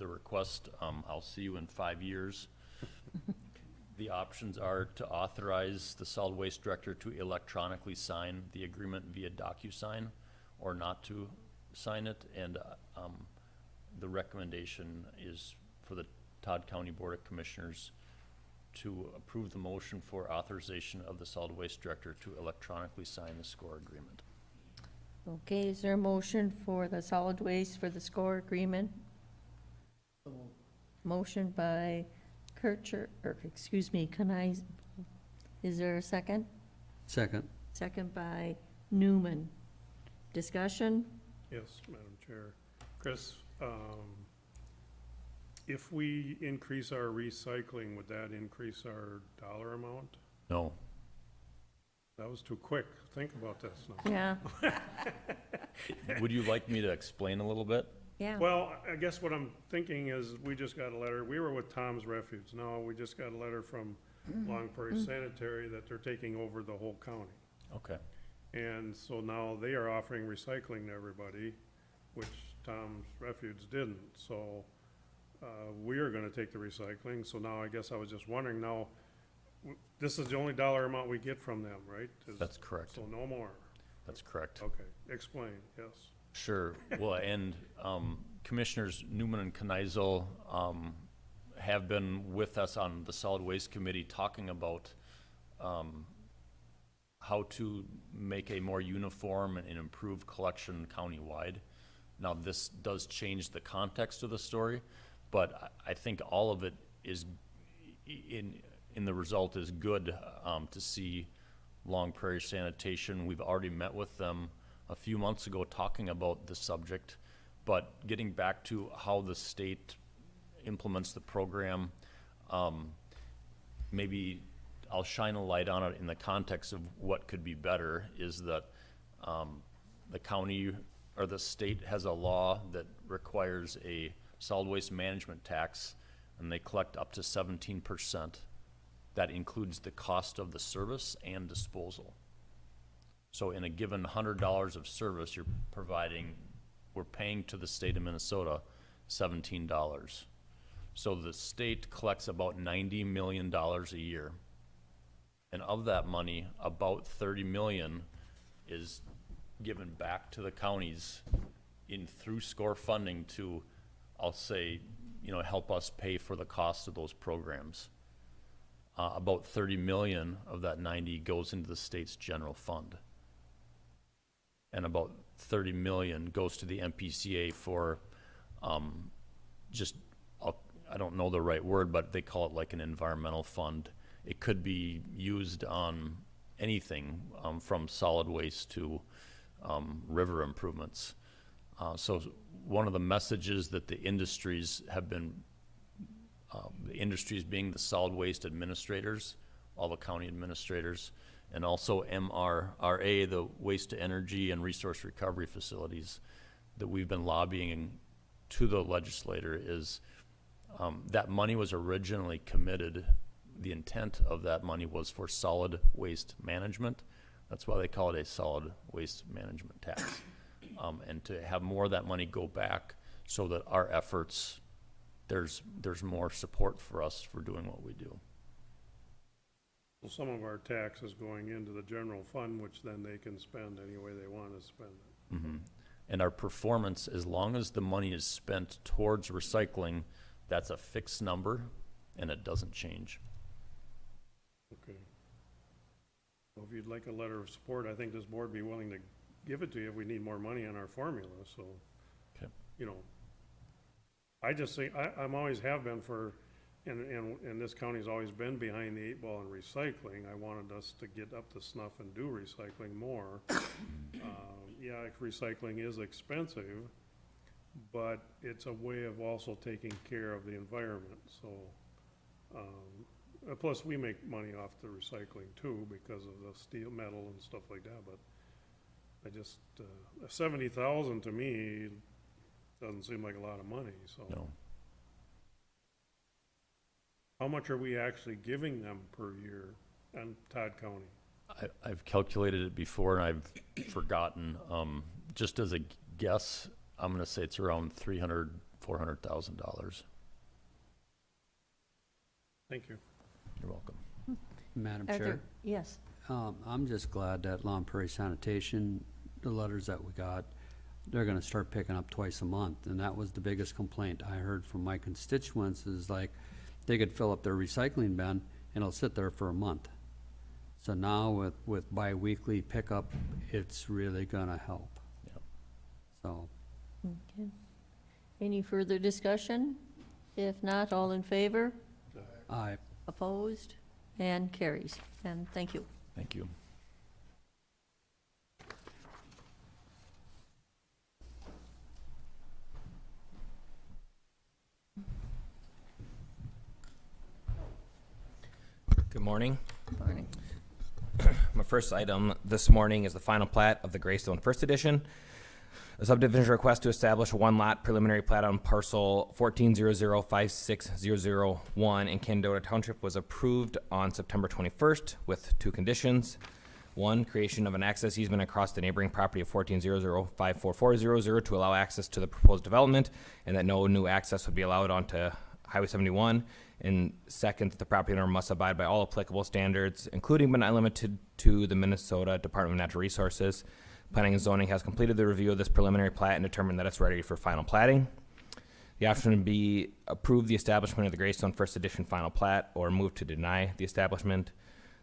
request, I'll see you in 5 years. The options are to authorize the solid waste director to electronically sign the agreement via DocuSign or not to sign it. And the recommendation is for the Todd County Board of Commissioners to approve the motion for authorization of the solid waste director to electronically sign the SCORE agreement. Okay, is there a motion for the solid waste for the SCORE agreement? Motion by Kircher, or excuse me, Knizel. Is there a second? Second. Second by Newman. Discussion? Yes, Madam Chair. Chris, if we increase our recycling, would that increase our dollar amount? No. That was too quick. Think about this now. Yeah, Would you like me to explain a little bit? yeah. Well, I guess what I'm thinking is, we just got a letter, we were with Tom's Refuge, now we just got a letter from Long Prairie Sanitary, that they're taking over the whole county. Okay. And so now they are offering recycling to everybody, which Tom's Refuge didn't. So, we are gonna take the recycling, so now I guess I was just wondering now, this is the only dollar amount we get from them, right? That's correct. So no more. That's correct. Okay, explain, yes. Sure. Well, and Commissioners Newman and Kneisel have been with us on the Solid Waste Committee talking about how to make a more uniform and improved collection countywide. Now, this does change the context of the story, but I think all of it is, in the result, is good to see Long Prairie Sanitation. We've already met with them a few months ago talking about the subject, but getting back to how the state implements the program, maybe I'll shine a light on it in the context of what could be better, is that the county or the state has a law that requires a solid waste management tax, and they collect up to 17%. That includes the cost of the service and disposal. So in a given $100 of service you're providing, we're paying to the state of Minnesota $17. So the state collects about $90 million a year. And of that money, about $30 million is given back to the counties through SCORE funding to, I'll say, help us pay for the cost of those programs. About 30 million of that 90 goes into the state's general fund. And about 30 million goes to the MPCA for I don't know the right word, but they call it like an environmental fund. It could be used on anything from solid waste to river improvements. So one of the messages that the industries have been, the industries being the solid waste administrators, all the county administrators, and also MRRA, the waste to energy and resource recovery facilities, that we've been lobbying to the legislator is that money was originally committed. The intent of that money was for solid waste management. That's why they call it a solid waste management tax. And to have more of that money go back so that our efforts, there's more support for us for doing what we do. Well, some of our tax is going into the general fund, which then they can spend any way they want to spend it. Mm-hmm. And our performance, as long as the money is spent towards recycling, that's a fixed number and it doesn't change. Okay. Well, if you'd like a letter of support, I think this board would be willing to give it to you if we need more money on our formula, so. Okay. I just think, I'm always have been for, and this county's always been behind the 8 ball in recycling. I wanted us to get up to snuff and do recycling more. Yeah, recycling is expensive, but it's a way of also taking care of the environment, so. Plus, we make money off the recycling too because of the steel, metal and stuff like that, but I just, 70,000 to me doesn't seem like a lot of money, so. No. How much are we actually giving them per year in Todd County? I've calculated it before and I've forgotten. Just as a guess, I'm going to say it's around $300,000, $400,000. Thank you. You're welcome. Madam Are Chair, there- Yes. I'm just glad that Long Prairie Sanitation, the letters that we got, they're gonna start picking up twice a month, and that was the biggest complaint I heard from my constituents, is like, they could fill up their recycling bin and it'll sit there for a month. So now with bi-weekly pickup, it's really gonna help. Yep. So, Okay. Any further discussion? If not, all in favor? I, Opposed? And carries. And thank you. Thank you. Good morning. Morning. My first item this morning is the final plat of the Greystone First Edition. A subdivision request to establish a one-lot preliminary plat on parcel 1400560001 in Candota Township was approved on September 21st with 2 conditions. 1, creation of an access easement across the neighboring property of 1400544400 to allow access to the proposed development, and that no new access would be allowed onto Highway 71. And 2nd, that the property owner must abide by all applicable standards, including but not limited to the Minnesota Department of Natural Resources. Planning and Zoning has completed the review of this preliminary plat and determined that it's ready for final platting. The option would be approve the establishment of the Greystone First Edition final plat or move to deny the establishment.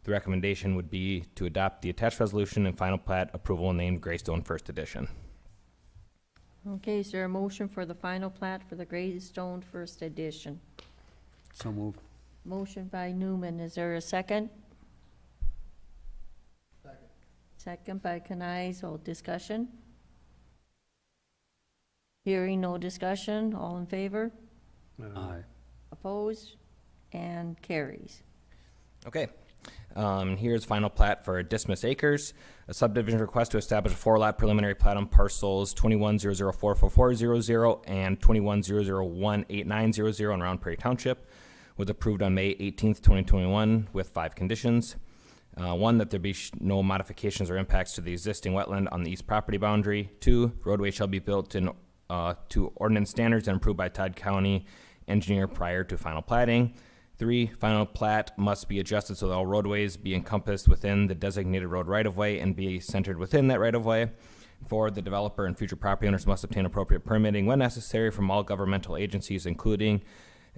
The recommendation would be to adopt the attached resolution and final plat approval named Greystone First Edition. Okay, is there a motion for the final plat for the Greystone First Edition? So moved. Motion by Newman, is there a second? Second. Second by Kanies, all discussion? Hearing no discussion, all in favor? Aye. Opposed? And carries. Okay. Here's final plat for Dismiss Acres. A subdivision request to establish a 4-lot preliminary plat on parcels 2100444400 and 21001890 in Round Prairie Township was approved on May 18th, 2021 with 5 conditions. 1, that there be no modifications or impacts to the existing wetland on the east property boundary. 2, roadway shall be built to ordinance standards and approved by Todd County engineer prior to final platting. 3, final plat must be adjusted so that all roadways be encompassed within the designated road right-of-way and be centered within that right-of-way. 4, the developer and future property owners must obtain appropriate permitting when necessary from all governmental agencies, including,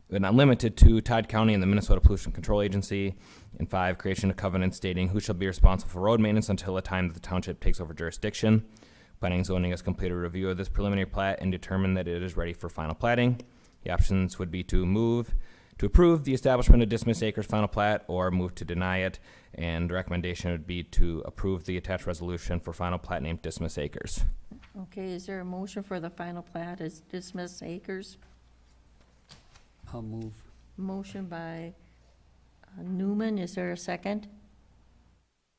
but not limited to, Todd County and the Minnesota Pollution Control Agency. And 5, creation of covenant stating who shall be responsible for road maintenance until the time that the township takes over jurisdiction. Planning and Zoning has completed a review of this preliminary plat and determined that it is ready for final platting. The options would be to approve the establishment of Dismiss Acres final plat or move to deny it, and the recommendation would be to approve the attached resolution for final plat named Dismiss Acres. Okay, is there a motion for the final plat as Dismiss Acres? I'll move. Motion by Newman, is there a second?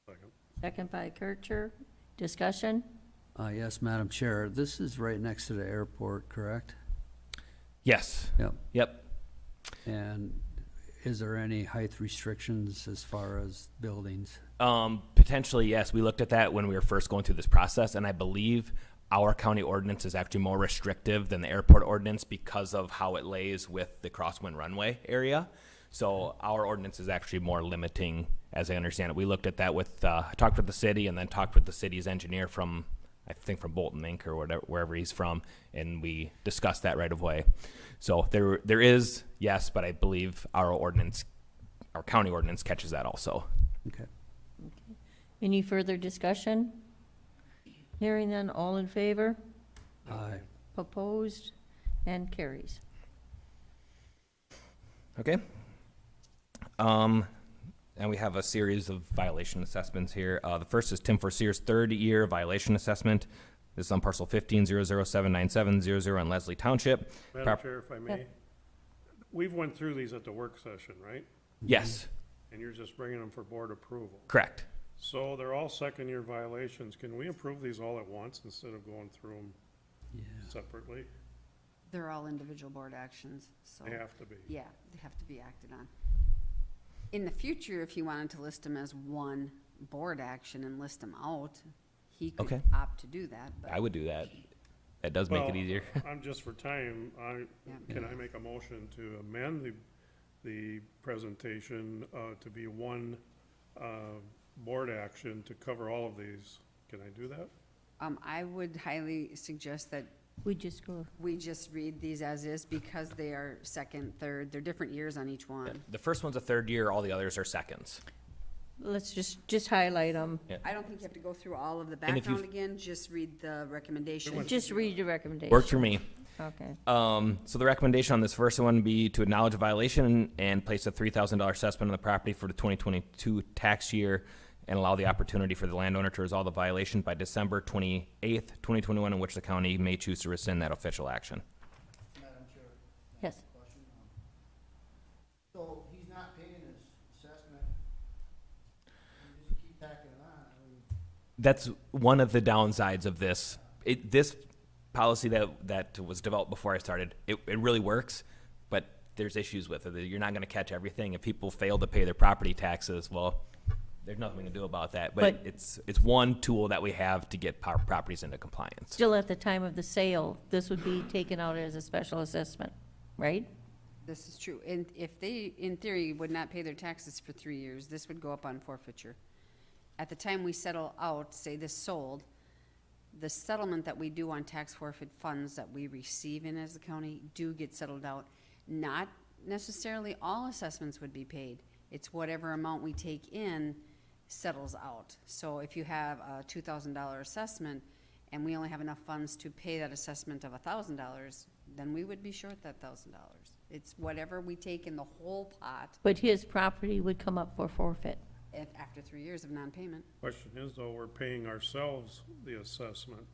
Second. Second by Kircher. Discussion? Yes, Madam Chair, this is right next to the airport, correct? Yes. Yep. And is there any height restrictions as far as buildings? Potentially, yes. We looked at that when we were first going through this process, and I believe our county ordinance is actually more restrictive than the airport ordinance because of how it lays with the crosswind runway area. So our ordinance is actually more limiting, as I understand it. We looked at that with, I talked with the city and then talked with the city's engineer from, I think from Bolton, Mink or whatever, wherever he's from, and we discussed that right away. So there is, yes, but I believe our ordinance, our county ordinance catches that also. Okay. Any further discussion? Hearing none, all in favor? Aye. Opposed? And carries. Okay. And we have a series of violation assessments here. The first is Tim Forseer's 3rd-year violation assessment. This is on parcel 15007970 in Leslie Township. Madam Chair, if I may, we've went through these at the work session, right? Yes, And you're just bringing them for board approval. correct. So they're all 2nd-year violations. Can we approve these all at once instead of going through them separately? They're all individual board actions, so. They have to be. Yeah, they have to be acted on. In the future, if you wanted to list them as one board action and list them out, he could Okay. opt to do that, but. I would do that. That does make it Well, easier. I'm just for time, can I make a motion to amend the presentation, to be one, board action to cover all of these? Can I do that? I would highly suggest that We just go, we just read these as is because they are 2nd, 3rd, they're different years on each one. The first one's a 3rd year, all the others are seconds. let's just highlight them. I don't think you have to go through all of the And if background you've- again, just read the recommendation. Just read your recommendation. Worked for me. Okay. So the recommendation on this first one would be to acknowledge a violation and place a $3,000 assessment on the property for the 2022 tax year and allow the opportunity for the landowner to resolve the violation by December 28th, 2021, in which the county may choose to rescind that official action. Madam Chair, Yes. question. So he's not paying his assessment, you just keep tacking it on, I mean, That's one of the downsides of this This policy that was developed before I started, it really works, but there's issues with it. You're not gonna catch everything. If people fail to pay their property taxes, well, there's nothing we can do about that. But it's one tool that we have to get properties into compliance. Still, at the time of the sale, this would be taken out as a special assessment, right? This is true. And if they, in theory, would not pay their taxes for 3 years, this would go up on forfeiture. At the time we settle out, say this sold, the settlement that we do on tax forfeit funds that we receive in as the county do get settled out. Not necessarily all assessments would be paid. It's whatever amount we take in settles out. So if you have a $2,000 assessment and we only have enough funds to pay that assessment of $1,000, then we would be short that $1,000. It's whatever we take in the whole pot But his property would come up for forfeit. after 3 years of non-payment. Question is, though, we're paying ourselves the assessment.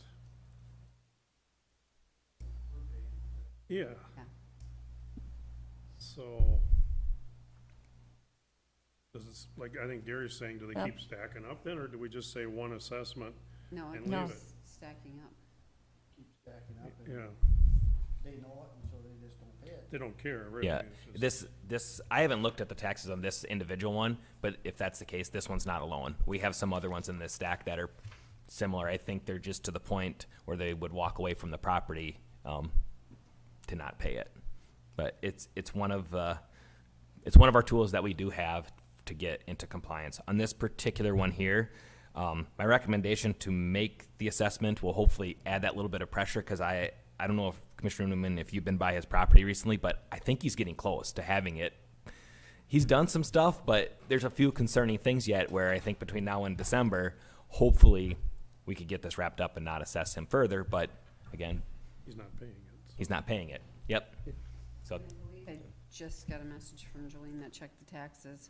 Yeah. Yeah. So, does it, like, I think Gary's saying, do they Yep. keep stacking up then, or do we just say one assessment? No, And No. leave it? it's stacking up. Keep stacking up, and Yeah, they know it, and so they just don't pay it. they don't care, really. Yeah, It's just- this, I haven't looked at the taxes on this individual one, but if that's the case, this one's not alone. We have some other ones in this stack that are similar. I think they're just to the point where they would walk away from the property, to not pay it. But it's one of our tools that we do have to get into compliance. On this particular one here, my recommendation to make the assessment will hopefully add that little bit of pressure, because I don't know if Commissioner Newman, if you've been by his property recently, but I think he's getting close to having it. He's done some stuff, but there's a few concerning things yet where I think between now and December, hopefully we could get this wrapped up and not assess him further. But again, He's not paying it. so. he's not paying it. Yep. So, I believe I just got a message from Jolene that checked the taxes.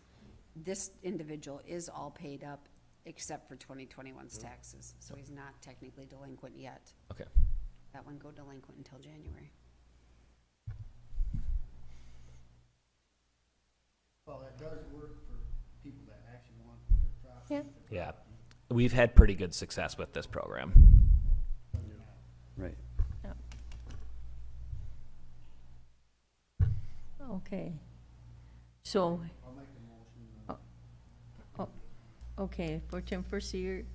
This individual is all paid up except for 2021's taxes, so he's not technically delinquent yet. okay. That one go delinquent until January. Well, that does work for people that actually want their property. Yeah. Yeah. We've had pretty good success with this program. Right. Okay. So, I'll make the motion. okay, for Tim Percier,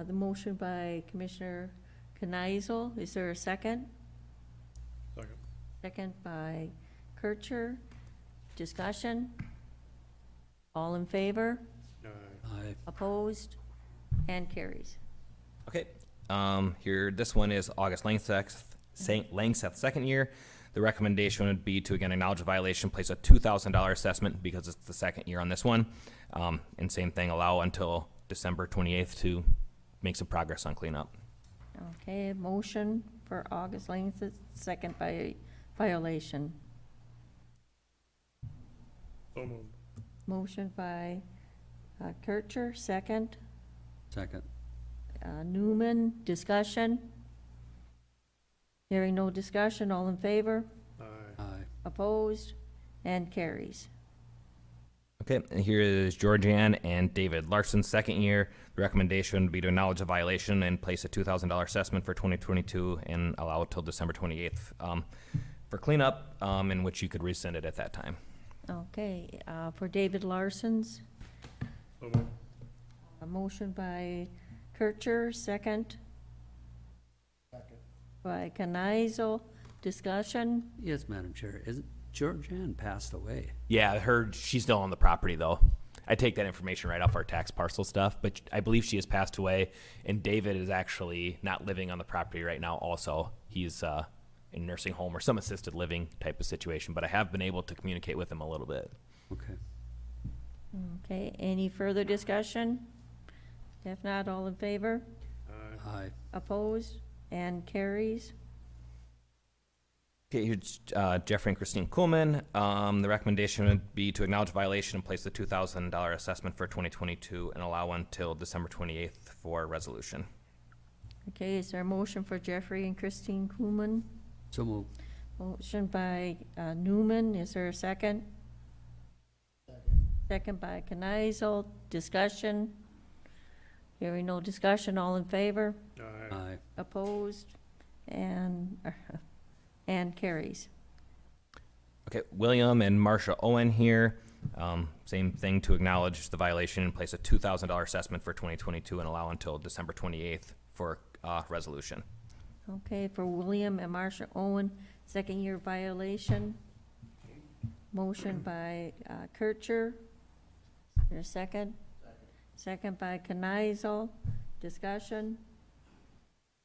the motion by Commissioner Kneisel, is there a second? Second. Second by Kircher. Discussion? All in favor? Aye. Opposed? And carries. Okay. Here, this one is August Langseth second year. The recommendation would be to, again, acknowledge a violation, place a $2,000 assessment because it's the second year on this one. And same thing, allow until December 28th to make some progress on cleanup. Okay, motion for August length, second by violation. So moved. Motion by Kircher, second. Second. Newman, discussion? Hearing no discussion, all in favor? Aye. Aye. Opposed? And carries. Okay, and here is Georgianne and David Larson's second year. The recommendation would be to acknowledge a violation and place a $2,000 assessment for 2022 and allow it till December 28th for cleanup, in which you could rescind it at that time. Okay, for David Larson's, So moved. a motion by Kircher, second Second. by Kneisel, discussion? Yes, Madam Chair. Isn't Georgianne passed away? Yeah, I heard she's still on the property, though. I take that information right off our tax parcel stuff, but I believe she has passed away, and David is actually not living on the property right now also. He's in a nursing home or some assisted living type of situation, but I have been able to communicate with him a little bit. Okay. Okay, any further discussion? If not, all in favor? Aye. Aye. Opposed? And carries. Okay, here's Jeffrey and Christine Kuhlman. The recommendation would be to acknowledge violation and place the $2,000 assessment for 2022 and allow until December 28th for resolution. Okay, is there a motion for Jeffrey and Christine Kuhlman? So moved. Motion by Newman, is there a second? Second. Second by Kneisel, discussion? Hearing no discussion, all in favor? Aye. Aye. Aye. Opposed? And carries. Okay, William and Marcia Owen here. Same thing, to acknowledge the violation and place a $2,000 assessment for 2022 and allow until December 28th for resolution. Okay, for William and Marcia Owen, second-year violation. Motion by Kircher. Is there a second? Second by Kneisel. Discussion?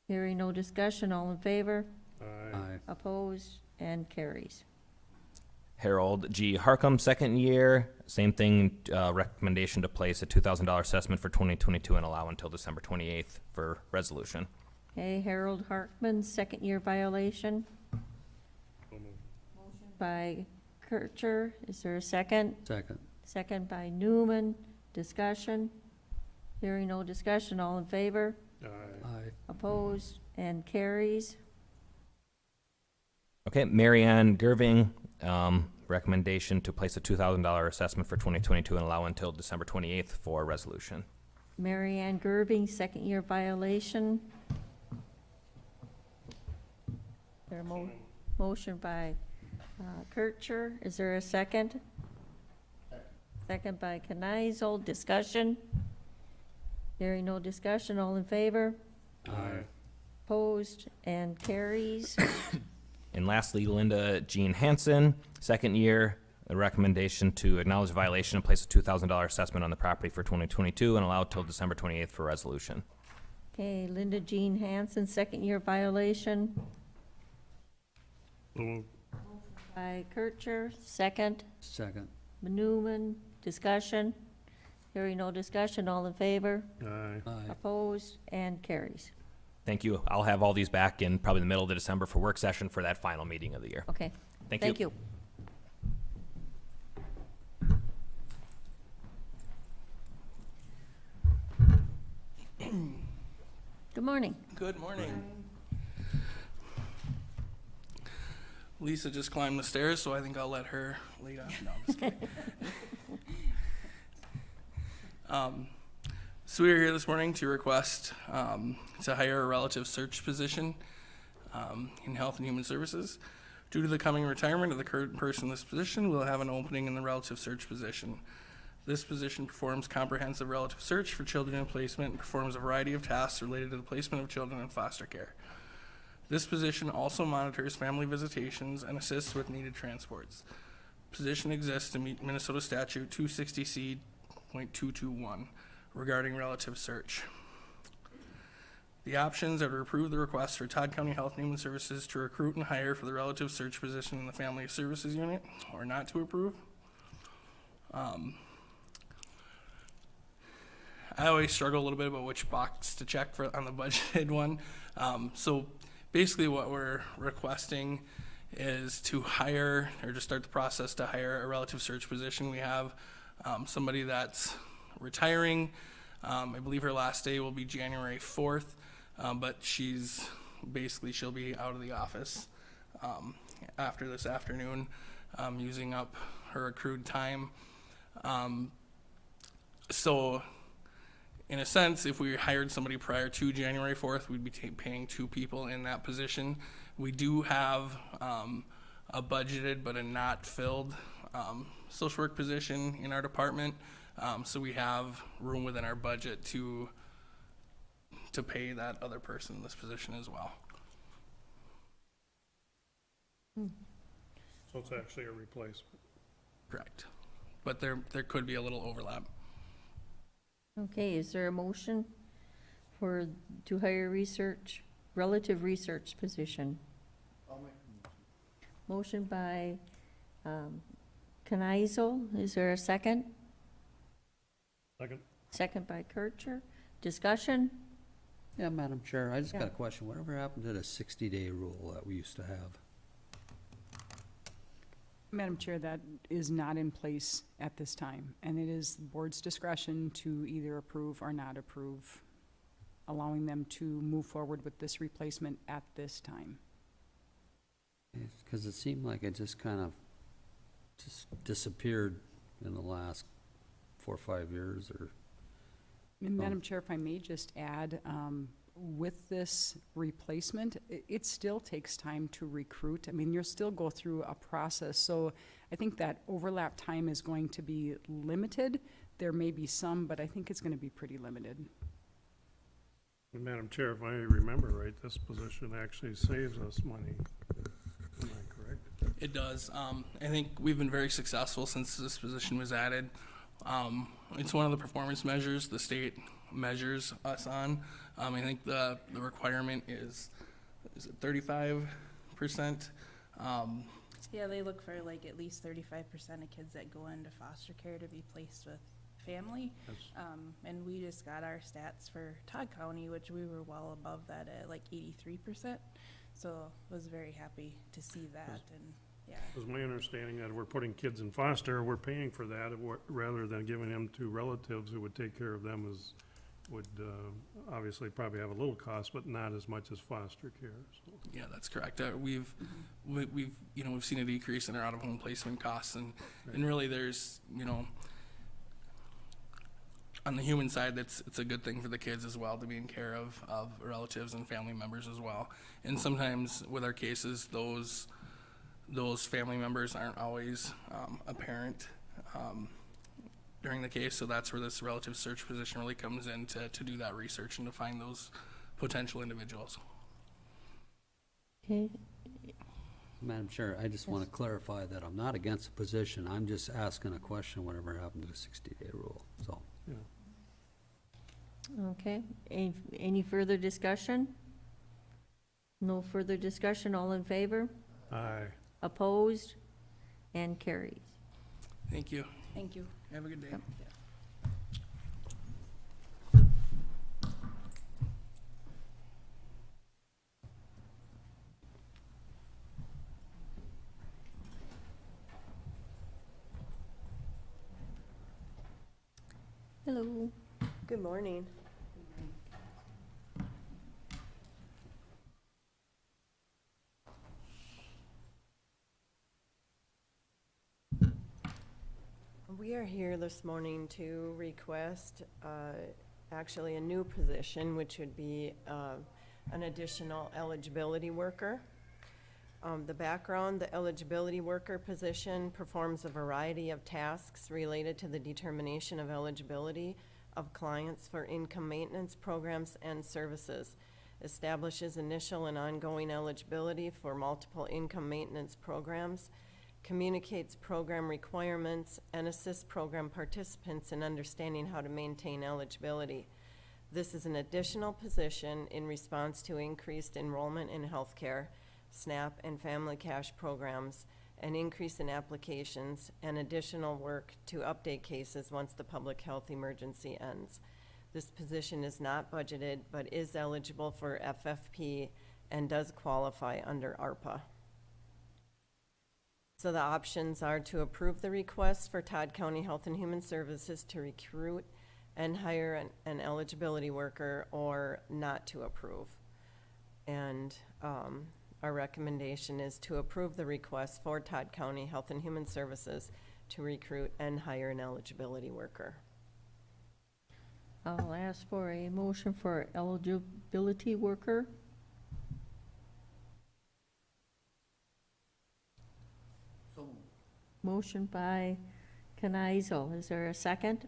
Hearing no discussion, all in favor? Aye. Opposed? And carries. Harold G. Harcum, second year. Same thing, recommendation to place a $2,000 assessment for 2022 and allow until December 28th for resolution. Okay, Harold Hartman, second-year violation. So moved. Motion by Kircher. Is there a second? Second. Second by Newman. Discussion? Hearing no discussion, all in favor? Aye. Aye. Opposed? And carries. Okay, Marianne Gerving, recommendation to place a $2,000 assessment for 2022 and allow until December 28th for resolution. Marianne Gerving, second-year violation. There a motion by Kircher. Is there a second? Second by Kneisel. Discussion? Hearing no discussion, all in favor? Aye. Opposed? And carries. And lastly, Linda Jean Hansen, second year, a recommendation to acknowledge violation and place a $2,000 assessment on the property for 2022 and allow till December 28th for resolution. Okay, Linda Jean Hansen, second-year violation So moved. by Kircher. Second, Second. Newman. Discussion? Hearing no discussion, all in favor? Aye. Aye. Opposed? And carries. Thank you. I'll have all these back in probably the middle of December for work session for that final meeting of the year. Okay. Thank you. Thank you. Good morning. Good morning. Lisa just climbed the stairs, so I think I'll let her lead off. No, I'm just kidding. So we are here this morning to request to hire a relative search position in Health and Human Services. Due to the coming retirement of the current person in this position, we'll have an opening in the relative search position. This position performs comprehensive relative search for children in placement and performs a variety of tasks related to the placement of children in foster care. This position also monitors family visitations and assists with needed transports. Position exists to meet Minnesota Statute 260C.221 regarding relative search. The options are to approve the request for Todd County Health and Human Services to recruit and hire for the relative search position in the Family Services Unit, or not to approve. I always struggle a little bit about which box to check for on the budgeted one. So basically what we're requesting is to hire, or to start the process to hire a relative search position. We have somebody that's retiring. I believe her last day will be January 4th, but she'll be out of the office after this afternoon, using up her accrued time. So in a sense, if we hired somebody prior to January 4th, we'd be paying two people in that position. We do have a budgeted but a not filled social work position in our department. So we have room within our budget to pay that other person in this position as well. So it's actually a replacement. Correct. But there could be a little overlap. Okay, is there a motion to hire relative research position? I'll make the Motion motion. by Kneisel. Is there a second? Second. Second by Kircher. Discussion? Yeah, Madam Chair, I just got Yeah. a question. Whatever happened to the 60-day rule that we used to have? Madam Chair, that is not in place at this time, and it is the board's discretion to either approve or not approve, allowing them to move forward with this replacement at this time. Because it seemed like it just kind of just disappeared in the last 4 or 5 years, or And Madam Chair, if I may just add, with this replacement, it still takes time to recruit. I mean, you'll still go through a process, so I think that overlap time is going to be limited. There may be some, but I think it's gonna be pretty limited. And Madam Chair, if I remember right, this position actually saves us money. Am I correct? It does. I think we've been very successful since this position was added. It's one of the performance measures the state measures us on. I think the requirement is it 35%? Yeah, they look for like at least 35% of kids that go into foster care to be placed with family. And we just got our stats for Todd County, which we were well above that at like 83%. So I was very happy to see that, and yeah. It was my understanding that we're putting kids in foster, we're paying for that, rather than giving them to relatives who would take care of them as, would obviously probably have a little cost, but not as much as foster care, so. Yeah, that's correct. We've seen a decrease in our out-of-home placement costs, and really there's, on the human side, it's a good thing for the kids as well to be in care of relatives and family members as well. And sometimes with our cases, those family members aren't always apparent during the case, so that's where this relative search position really comes in to do that research and to find those potential individuals. Okay, Madam Chair, I just want to clarify that I'm not against the position. I'm just asking a question, whatever happened to the 60-day rule, so. Yeah. okay. Any further discussion? No further discussion, all in favor? Aye. Opposed? And carries. Thank you. Thank you. Have a good day. Yep. Hello. Good morning. We are here this morning to request actually a new position, which would be an additional eligibility worker. The background, the eligibility worker position performs a variety of tasks related to the determination of eligibility of clients for income maintenance programs and services, establishes initial and ongoing eligibility for multiple income maintenance programs, communicates program requirements, and assists program participants in understanding how to maintain eligibility. This is an additional position in response to increased enrollment in healthcare, SNAP and Family Cash programs, an increase in applications, and additional work to update cases once the public health emergency ends. This position is not budgeted, but is eligible for FFP and does qualify under ARPA. So the options are to approve the request for Todd County Health and Human Services to recruit and hire an eligibility worker, or not to approve. And our recommendation is to approve the request for Todd County Health and Human Services to recruit and hire an eligibility worker. I'll ask for a motion for eligibility worker. Motion by Knizel. Is there a second?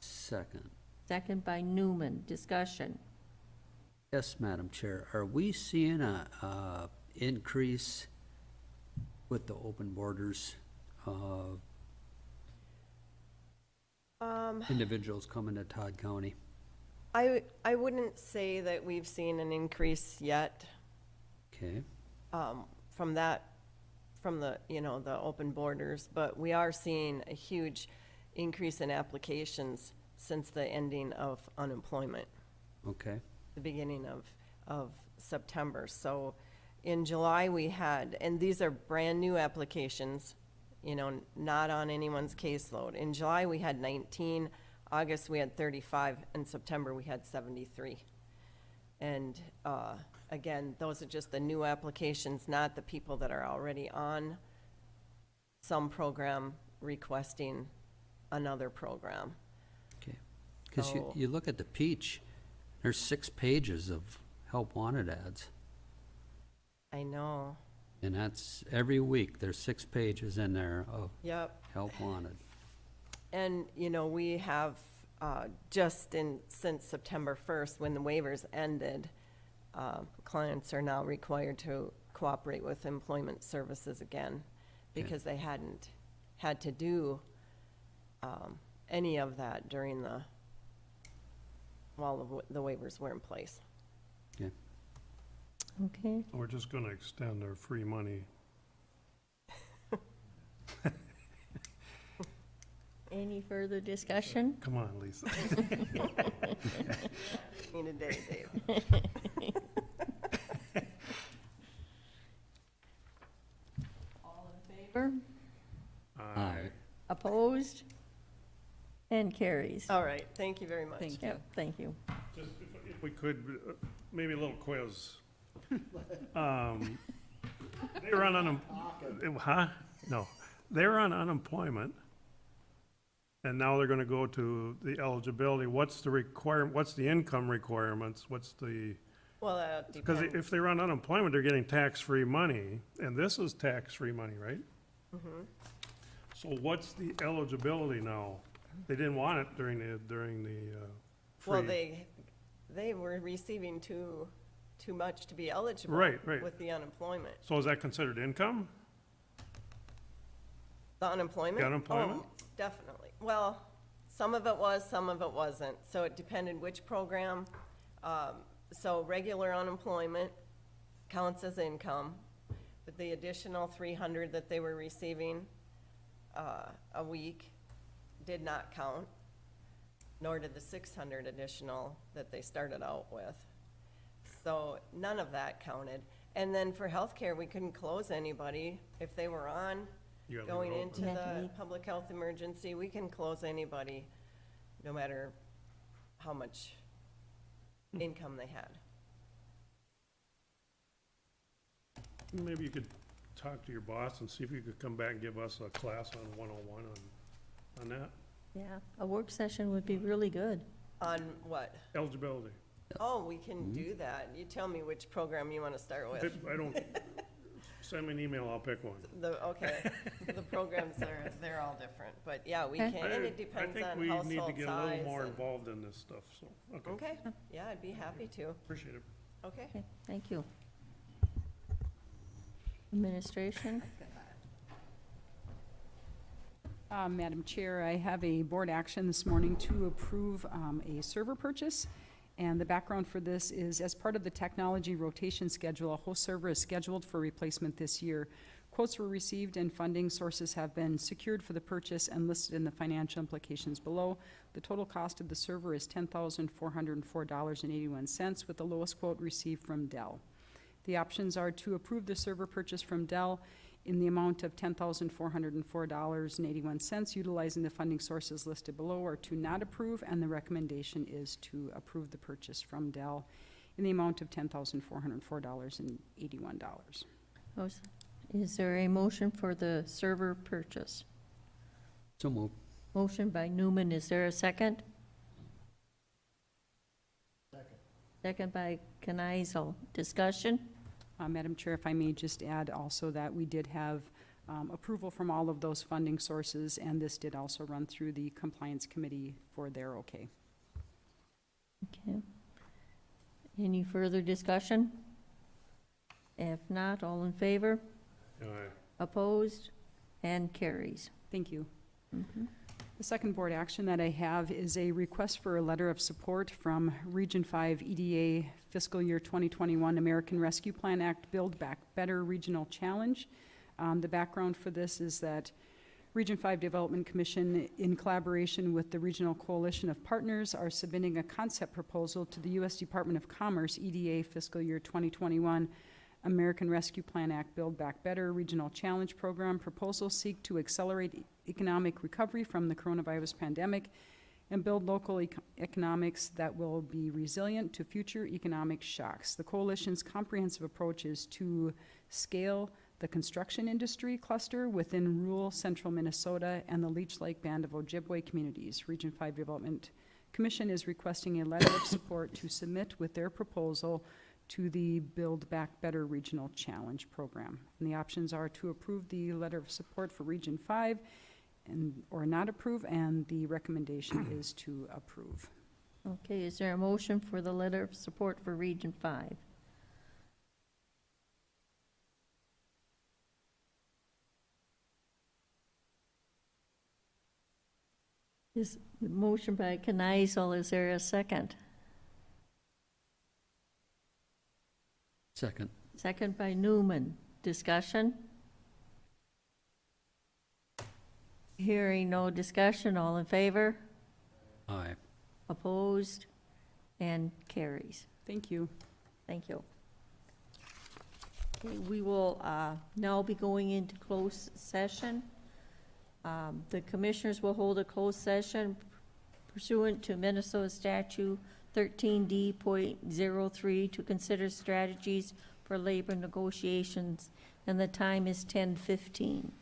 Second. Second by Newman. Discussion. Yes, Madam Chair. Are we seeing a increase with the open borders of individuals coming to Todd County? I wouldn't say that we've seen an increase yet. Okay. From the the open borders, but we are seeing a huge increase in applications since the ending of unemployment. Okay. The beginning of September. So in July we had, and these are brand new applications, not on anyone's caseload. In July we had 19, August we had 35, and September we had 73. And again, those are just the new applications, not the people that are already on some program requesting another program. Okay. Because So- you look at the Peach, There's 6 pages of help wanted ads. I know. And that's every week. There's 6 pages in there of Yep. help wanted. And, we have, since September 1st, when the waivers ended, clients are now required to cooperate with employment services again because they hadn't had to do any of that during while the waivers were in place. Okay. Okay, We're just gonna extend our free money. any further discussion? Come on, Lisa. Need a day, Dave. All in favor? Aye. Opposed? And carries. All right, thank you very much. Thank you. Yep, thank you. Just if we could, maybe a little quiz. They were on No, they were on unemployment, and now they're gonna go to the eligibility. What's the income requirements? Well, that Because depends. if they were on unemployment, they're getting tax-free money, and this is tax-free money, right? Mhm. So what's the eligibility now? They didn't want it during the free. Well, they were receiving too much to be eligible. Right. With the unemployment. So is that considered income? The unemployment? The unemployment? Oh, definitely. Well, some of it was, some of it wasn't. So it depended which program. So regular unemployment counts as income, but the additional 300 that they were receiving a week did not count, nor did the 600 additional that they started out with. So none of that counted. And then for healthcare, we couldn't close anybody if they were on You gotta going leave it into open. Had to the leave. public health emergency. We can close anybody, no matter how much income they had. Maybe you could talk to your boss and see if you could come back and give us a class on 101 on that, Yeah, a work session would be really good. On what? eligibility. Oh, we can do that. You tell me which program you want to start with. I don't, send me an email, I'll pick one. Okay, the programs they're all different, but yeah, we Okay. can, and it depends on I think we need to household get a little size more and- involved in this stuff, so, okay, Okay, yeah, I'd be happy to. appreciate it. Okay. Okay, thank you. Administration? Madam Chair, I have a board action this morning to approve a server purchase. And the background for this is, as part of the technology rotation schedule, a host server is scheduled for replacement this year. Quotes were received and funding sources have been secured for the purchase and listed in the financial implications below. The total cost of the server is $10,404.81, with the lowest quote received from Dell. The options are to approve the server purchase from Dell in the amount of $10,404.81, utilizing the funding sources listed below, or to not approve, and the recommendation is to approve the purchase from Dell in the amount of $10,404.81. Is there a motion for the server purchase? So moved. Motion by Newman, is there a second? Second. Second by Kneisel. Discussion? Madam Chair, if I may just add also that we did have approval from all of those funding sources, and this did also run through the compliance committee for their okay. Okay. Any further discussion? If not, all in favor? Aye. Opposed? And carries. Thank you. Mhm. The second board action that I have is a request for a letter of support from Region 5 EDA Fiscal Year 2021 American Rescue Plan Act Build Back Better Regional Challenge. The background for this is that Region 5 Development Commission, in collaboration with the Regional Coalition of Partners, are submitting a concept proposal to the U.S. Department of Commerce EDA Fiscal Year 2021 American Rescue Plan Act Build Back Better Regional Challenge Program. Proposals seek to accelerate economic recovery from the coronavirus pandemic and build local economics that will be resilient to future economic shocks. The coalition's comprehensive approach is to scale the construction industry cluster within rural central Minnesota and the Leech Lake Band of Ojibwe communities. Region 5 Development Commission is requesting a letter of support to submit with their proposal to the Build Back Better Regional Challenge Program. And the options are to approve the letter of support for Region 5 or not approve, and the recommendation is to approve. Okay, is there a motion for the letter of support for Region 5? Is the motion by Kneisel, is there a second? Second. Second by Newman. Discussion? Hearing no discussion, all in favor? Aye. Opposed? And carries. Thank you. Thank you. Okay, we will now be going into closed session. The commissioners will hold a closed session pursuant to Minnesota Statute 13D.03 to consider strategies for labor negotiations, and the time is 10:15.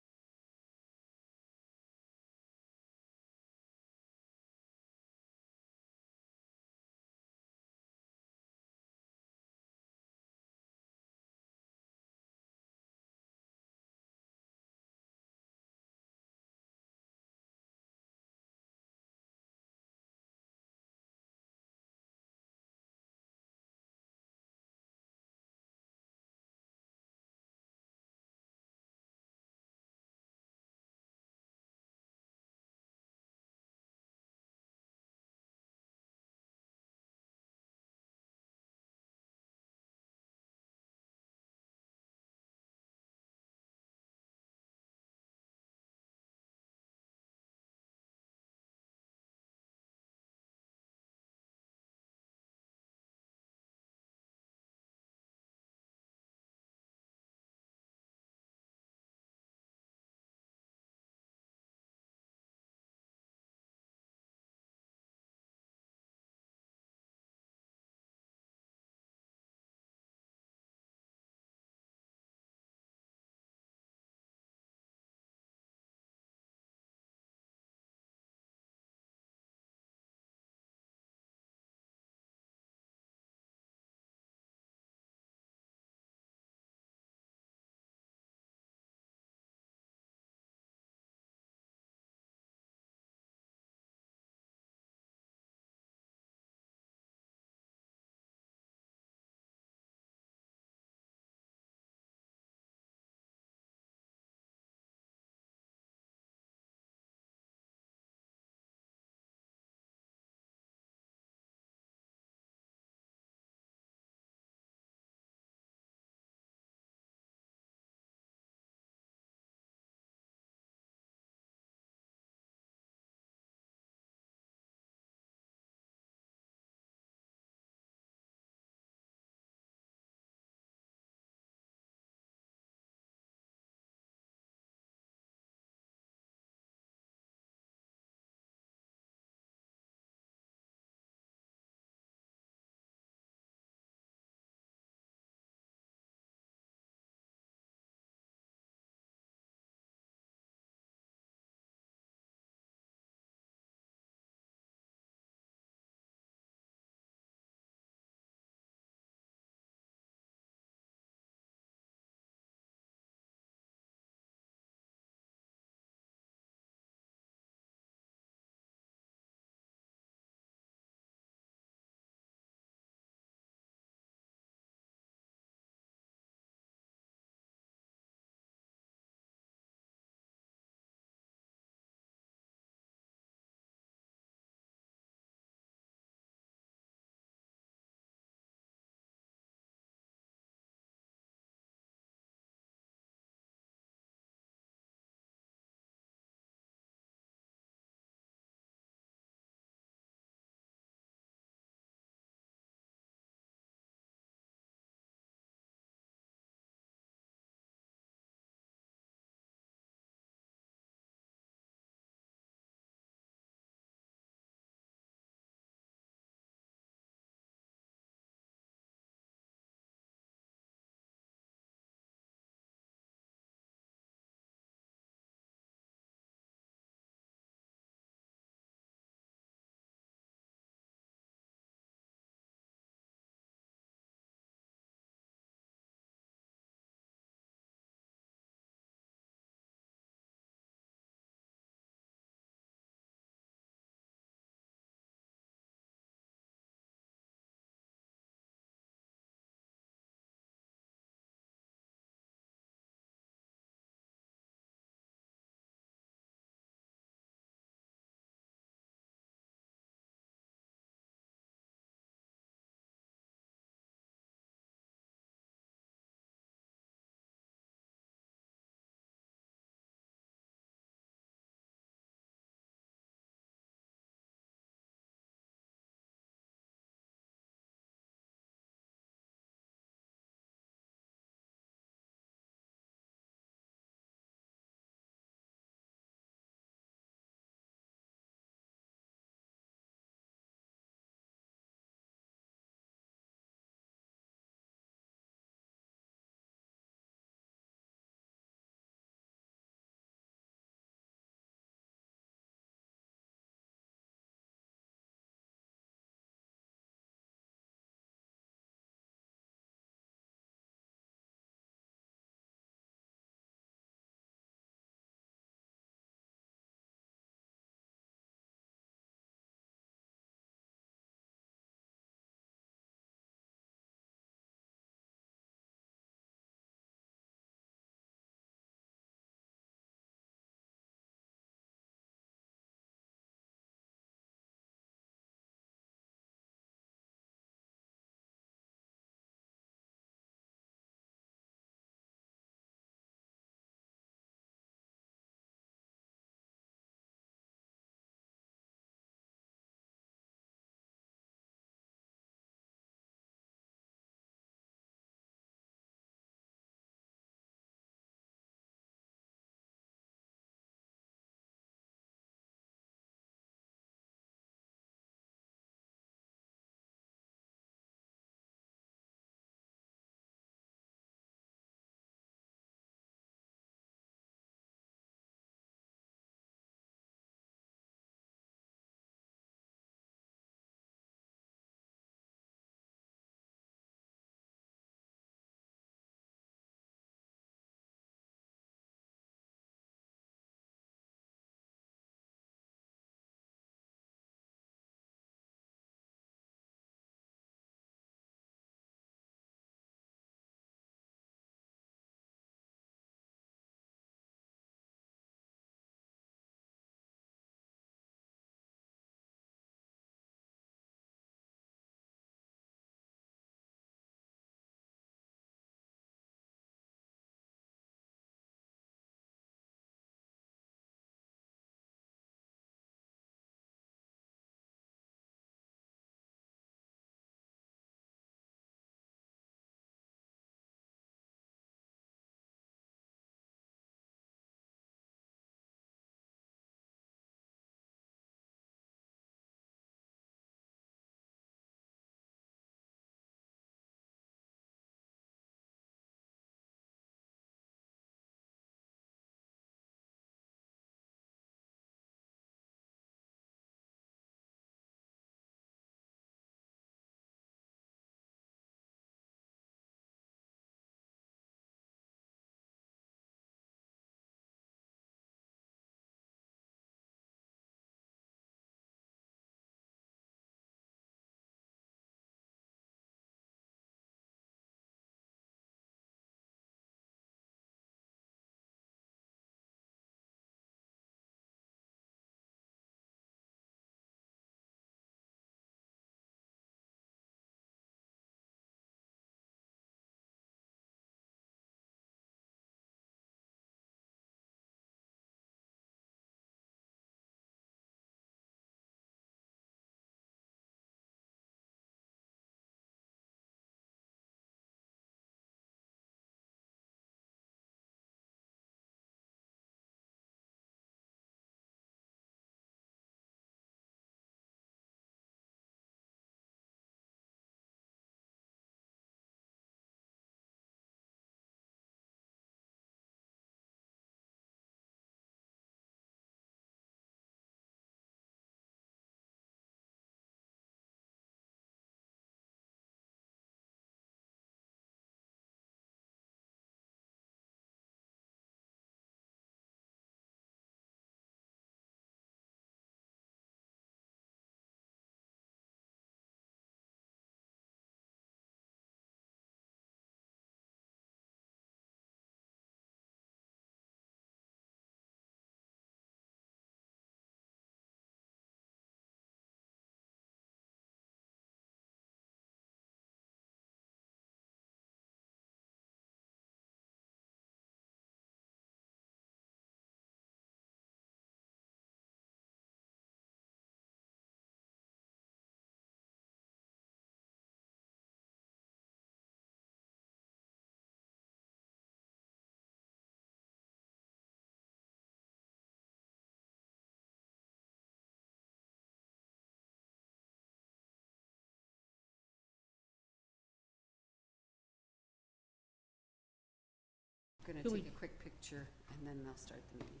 Gonna Do we- take a quick picture and then they'll start the meeting.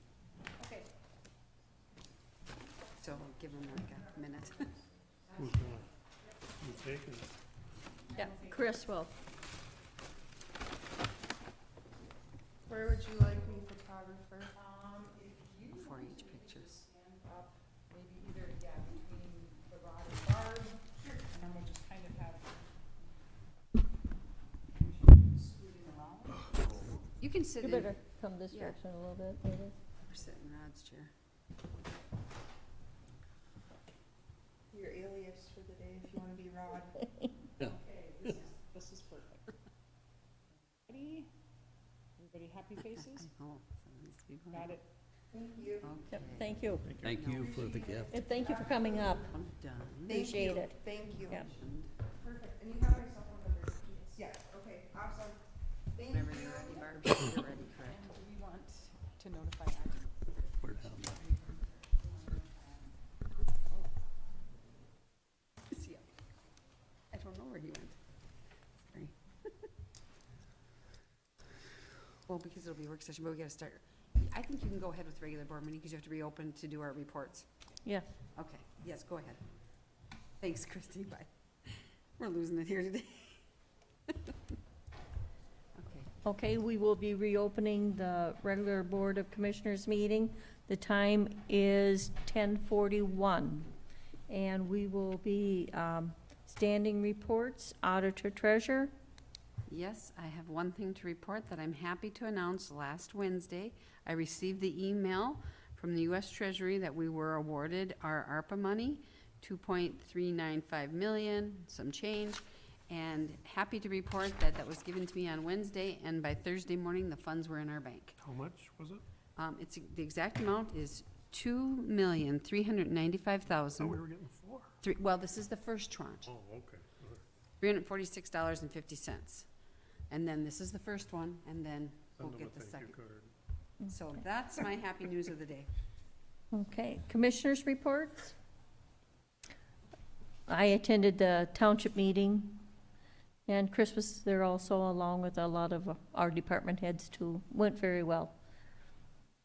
Okay. So we'll give them like a minute. Who's gonna, who's taking it? Yeah, Chris will. Where would you like me, photographer? For each picture. Maybe either, between the rod and barb, and then we'll just kind of have scooting around. You can sit You in, better come this Yeah. direction a little bit, maybe. or sit in Rod's chair. Your alias for the day, if you wanna be Rod. Okay, this is perfect. Ready? Everybody happy faces? Oh, somebody's to be going. Got it. Thank you. Yep, Okay. thank you. Thank you for the gift. And thank you for coming up. I'm done. Appreciate it. Thank you. Yeah. Perfect, and you have my cell phone number? Yes, okay, awesome. Thank you. Whenever you're ready, Barb, you're ready, correct? And do we want to notify Adam? Where'd that go? See ya. I don't know where he went. Sorry. Well, because it'll be a work session, but we gotta start. I think you can go ahead with regular board meeting because you have to reopen to do our reports. Yeah. Okay, yes, go ahead. Thanks, Christie, bye. We're losing it here today. Okay, Okay, we will be reopening the regular Board of Commissioners meeting. The time is 10:41. And we will be standing reports, auditor treasurer. yes, I have one thing to report that I'm happy to announce. Last Wednesday, I received the email from the U.S. Treasury that we were awarded our ARPA money, 2.395 million, some change. And happy to report that that was given to me on Wednesday, and by Thursday morning, the funds were in our bank. How much was it? It's, the exact amount is $2,395,000. Oh, we were getting 4. Well, this is the first tranche, Oh, okay. $346.50. And then this is the first one, and then we'll Send them get a the thank you second. card. So that's my happy news of the day. Okay, commissioners' reports. I attended the township meeting, and Chris was there also, along with a lot of our department heads too. Went very well.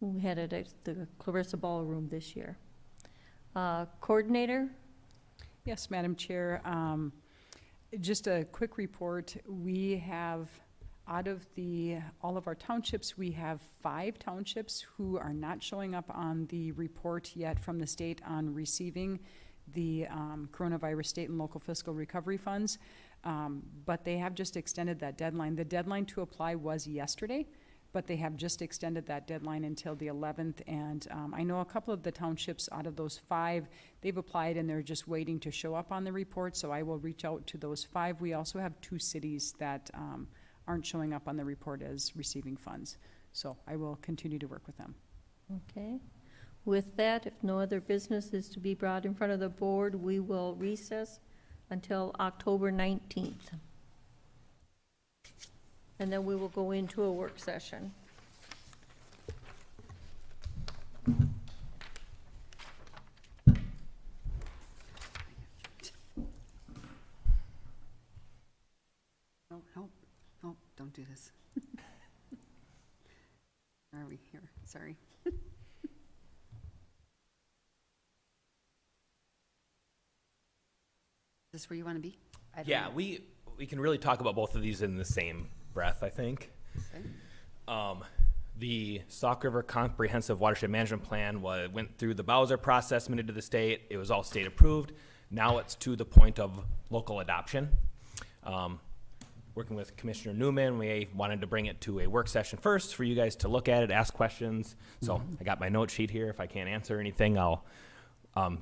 We had it at the Clarissa Ballroom this year. Coordinator? Yes, Madam Chair. Just a quick report. We have, out of all of our townships, we have 5 townships who are not showing up on the report yet from the state on receiving the coronavirus state and local fiscal recovery funds. But they have just extended that deadline. The deadline to apply was yesterday, but they have just extended that deadline until the 11th. And I know a couple of the townships out of those 5, they've applied and they're just waiting to show up on the report, so I will reach out to those 5. We also have 2 cities that aren't showing up on the report as receiving funds. So I will continue to work with them. Okay. With that, if no other business is to be brought in front of the board, we will recess until October 19th. And then we will go into a work session. No, no, no, don't do this. Where are we here? Sorry. Is this where you want to be? I don't Yeah, know. we can really talk about both of these in the same breath, I think. Okay. The Sauk River Comprehensive Watershed Management Plan went through the Bowser process, submitted to the state. It was all state approved. Now it's to the point of local adoption. Working with Commissioner Newman, we wanted to bring it to a work session first for you guys to look at it, ask questions. So I got my note sheet here. If I can't answer anything, I'll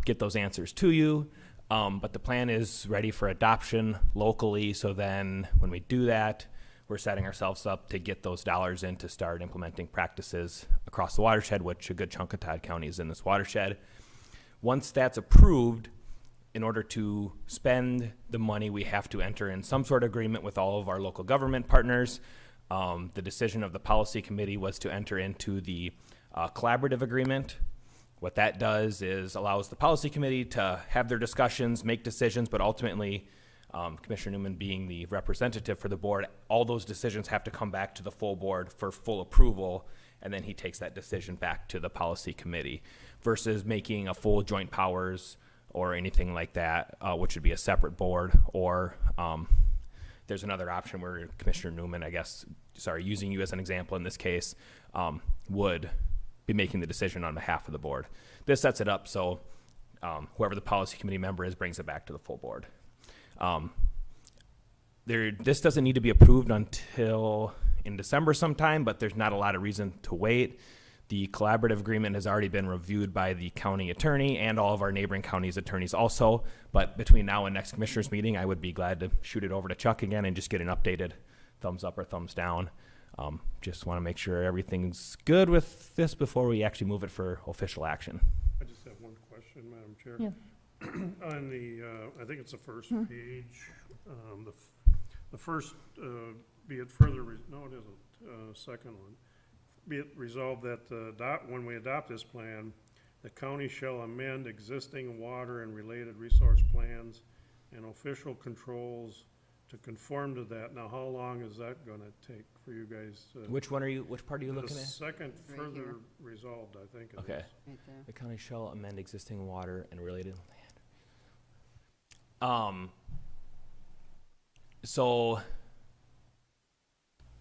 get those answers to you. But the plan is ready for adoption locally. So then when we do that, we're setting ourselves up to get those dollars in to start implementing practices across the watershed, which a good chunk of Todd County is in this watershed. Once that's approved, in order to spend the money, we have to enter in some sort of agreement with all of our local government partners. The decision of the policy committee was to enter into the collaborative agreement. What that does is allows the policy committee to have their discussions, make decisions, but ultimately Commissioner Newman being the representative for the board, all those decisions have to come back to the full board for full approval, and then he takes that decision back to the policy committee, versus making a full joint powers or anything like that, which would be a separate board, or there's another option where Commissioner Newman, using you as an example in this case, would be making the decision on behalf of the board. This sets it up so whoever the policy committee member is brings it back to the full board. This doesn't need to be approved until in December sometime, but there's not a lot of reason to wait. The collaborative agreement has already been reviewed by the county attorney and all of our neighboring counties' attorneys also. But between now and next commissioners meeting, I would be glad to shoot it over to Chuck again and just get an updated thumbs up or thumbs down. Just want to make sure everything's good with this before we actually move it for official action. I just have one question, Madam Chair. Yeah. On the, I think it's the first page, the first, be it further, no, it isn't, second one. Be it resolved that when we adopt this plan, the county shall amend existing water and related resource plans and official controls to conform to that. Now, how long is that gonna take for you guys? Which part are you looking The at? second Right further here. resolved, I think it is. Okay. Right there. The county shall amend existing water and related land. So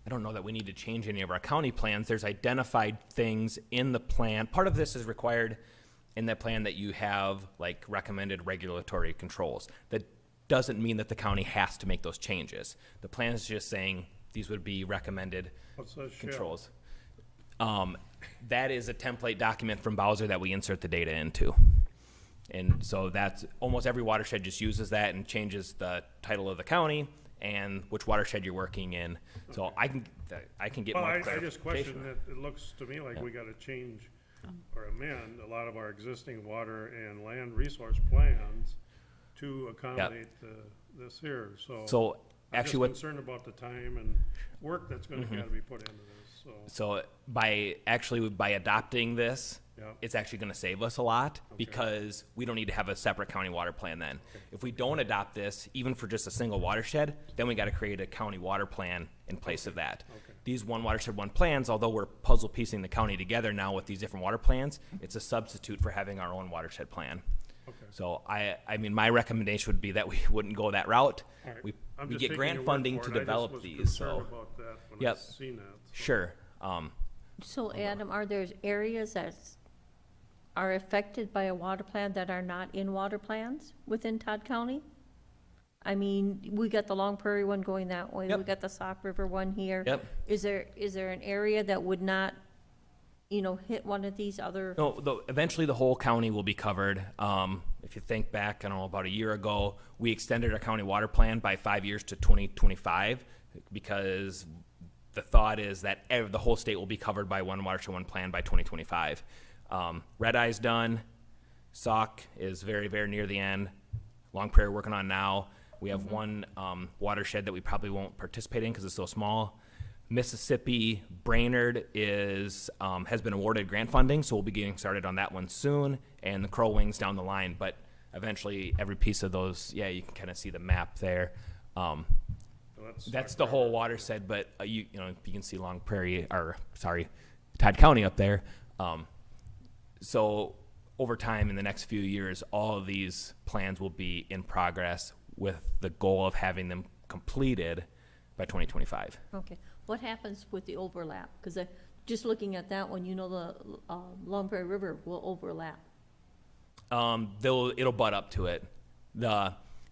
I don't know that we need to change any of our county plans. There's identified things in the plan. Part of this is required in that plan that you have like recommended regulatory controls. That doesn't mean that the county has to make those changes. The plan is just saying these would be recommended What's that shall? controls. That is a template document from Bowser that we insert the data into. And so that's almost every watershed just uses that and changes the title of the county and which watershed you're working in. So I can get Well, more I just clarification. question that it looks to me like we gotta change or amend a lot of our existing water and land resource plans to accommodate this here, so. So I'm actually just what, concerned about the time and work that's gonna gotta be put into this, so. so by adopting this, Yeah. it's actually gonna save us a lot because we don't need to have a separate county water plan then. If we don't adopt this, even for just a single watershed, then we gotta create a county water plan in place of that. These one watershed, one plans, although we're puzzle piecing the county together now with these different water plans, it's a substitute for having our own watershed plan. So I mean, my recommendation would be that we wouldn't go that route. All right. We I'm we just get taking grant your word funding for to it. develop I just these, was so. concerned about that when I Yep. seen that. so. Sure. So Adam, are there areas that are affected by a water plan that are not in water plans within Todd County? I mean, we got the Long Prairie one going that way, we Yep. got the Sauk River one here. Yep. Is there an area that would not, hit one of these other? No, eventually the whole county will be covered. If you think back, I don't know, about a year ago, we extended our county water plan by 5 years to 2025 because the thought is that the whole state will be covered by one watershed, one plan by 2025. Red Eye's done. Sauk is very, very near the end. Long Prairie working on now. We have one watershed that we probably won't participate in because it's so small. Mississippi Brainerd has been awarded grant funding, so we'll be getting started on that one soon, and the Crow Wings down the line. But eventually, every piece of those, you can kind of see the map there. That's the whole watershed, but you can see Long Prairie, Todd County up there. So over time, in the next few years, all of these plans will be in progress with the goal of having them completed by 2025. Okay, what happens with the overlap? Because just looking at that one, the Long Prairie River will overlap. It'll butt up to it.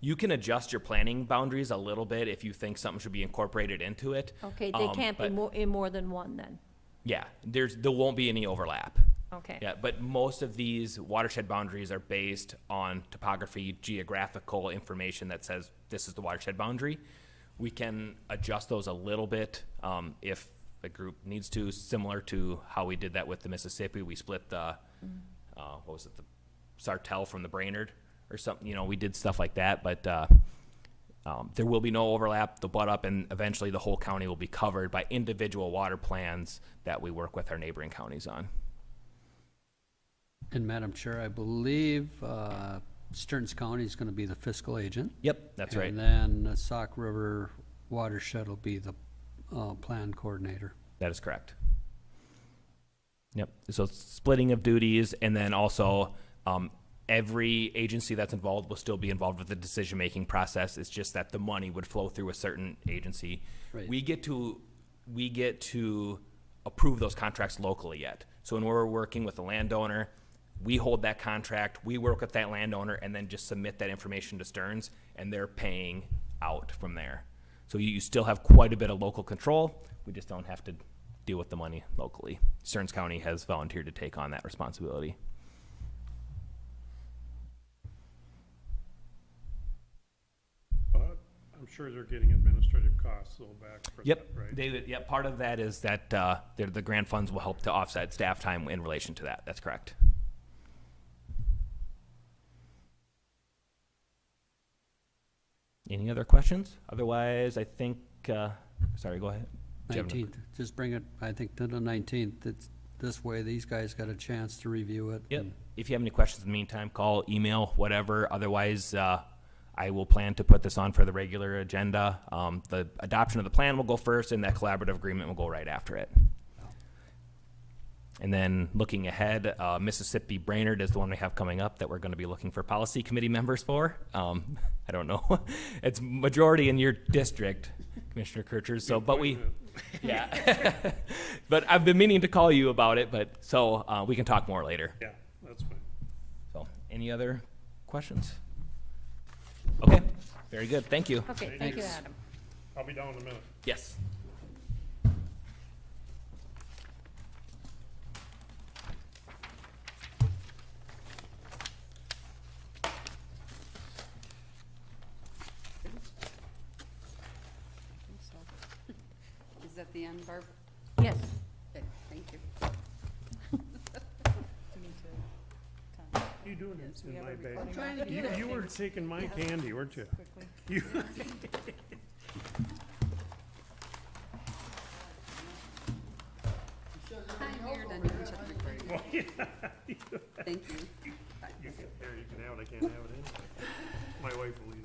You can adjust your planning boundaries a little bit if you think something should be incorporated into it. Okay, they can't be in more than one then? Yeah, there won't be any overlap. Okay. Yeah, but most of these watershed boundaries are based on topography, geographical information that says this is the watershed boundary. We can adjust those a little bit if the group needs to, similar to how we did that with the Mississippi. We split the, the Sartell from the Brainerd or something. We did stuff like that, but there will be no overlap. They'll butt up, and eventually the whole county will be covered by individual water plans that we work with our neighboring counties on. And Madam Chair, I believe Stearns County is gonna be the fiscal agent. Yep, that's right. And then the Sauk River Watershed will be the, plan coordinator. That is correct. Yep, so splitting of duties, and then also, every agency that's involved will still be involved with the decision-making process. It's just that the money would flow through a certain agency. Right. We get to approve those contracts locally yet. So when we're working with the landowner, we hold that contract, we work with that landowner, and then just submit that information to Stearns, and they're paying out from there. So you still have quite a bit of local control. We just don't have to deal with the money locally. Stearns County has volunteered to take on that responsibility. But I'm sure they're getting administrative costs though back for that, Yep, right? part of that is that the grant funds will help to offset staff time in relation to that. That's correct. Any other questions? Otherwise, I think, sorry, go ahead. Do you have any- 19th, just bring it, I think, to the 19th. It's, this way, these guys got a chance to review it. Yep. and- If you have any questions in the meantime, call, email, whatever. Otherwise, I will plan to put this on for the regular agenda. The adoption of the plan will go first, and that collaborative agreement will go right after it. And then looking ahead, Mississippi Brainerd is the one we have coming up that we're going to be looking for policy committee members for. I don't know. It's majority in your district, Commissioner Kirchers. So, but we, yeah. But I've been meaning to call you about it, but so we can talk more later. Yeah, that's fine. So, any other questions? Okay, very good. Thank you. Okay, thank you, Thanks. Adam. I'll be down in a minute. Yes. Is that the end, Barb? Yes. Okay, thank you. What are you doing in my bag? You were taking my candy, weren't you? You. Hi, weird, I didn't check the recording. Well, yeah. Thank you. There, you can have it, I can't have it in.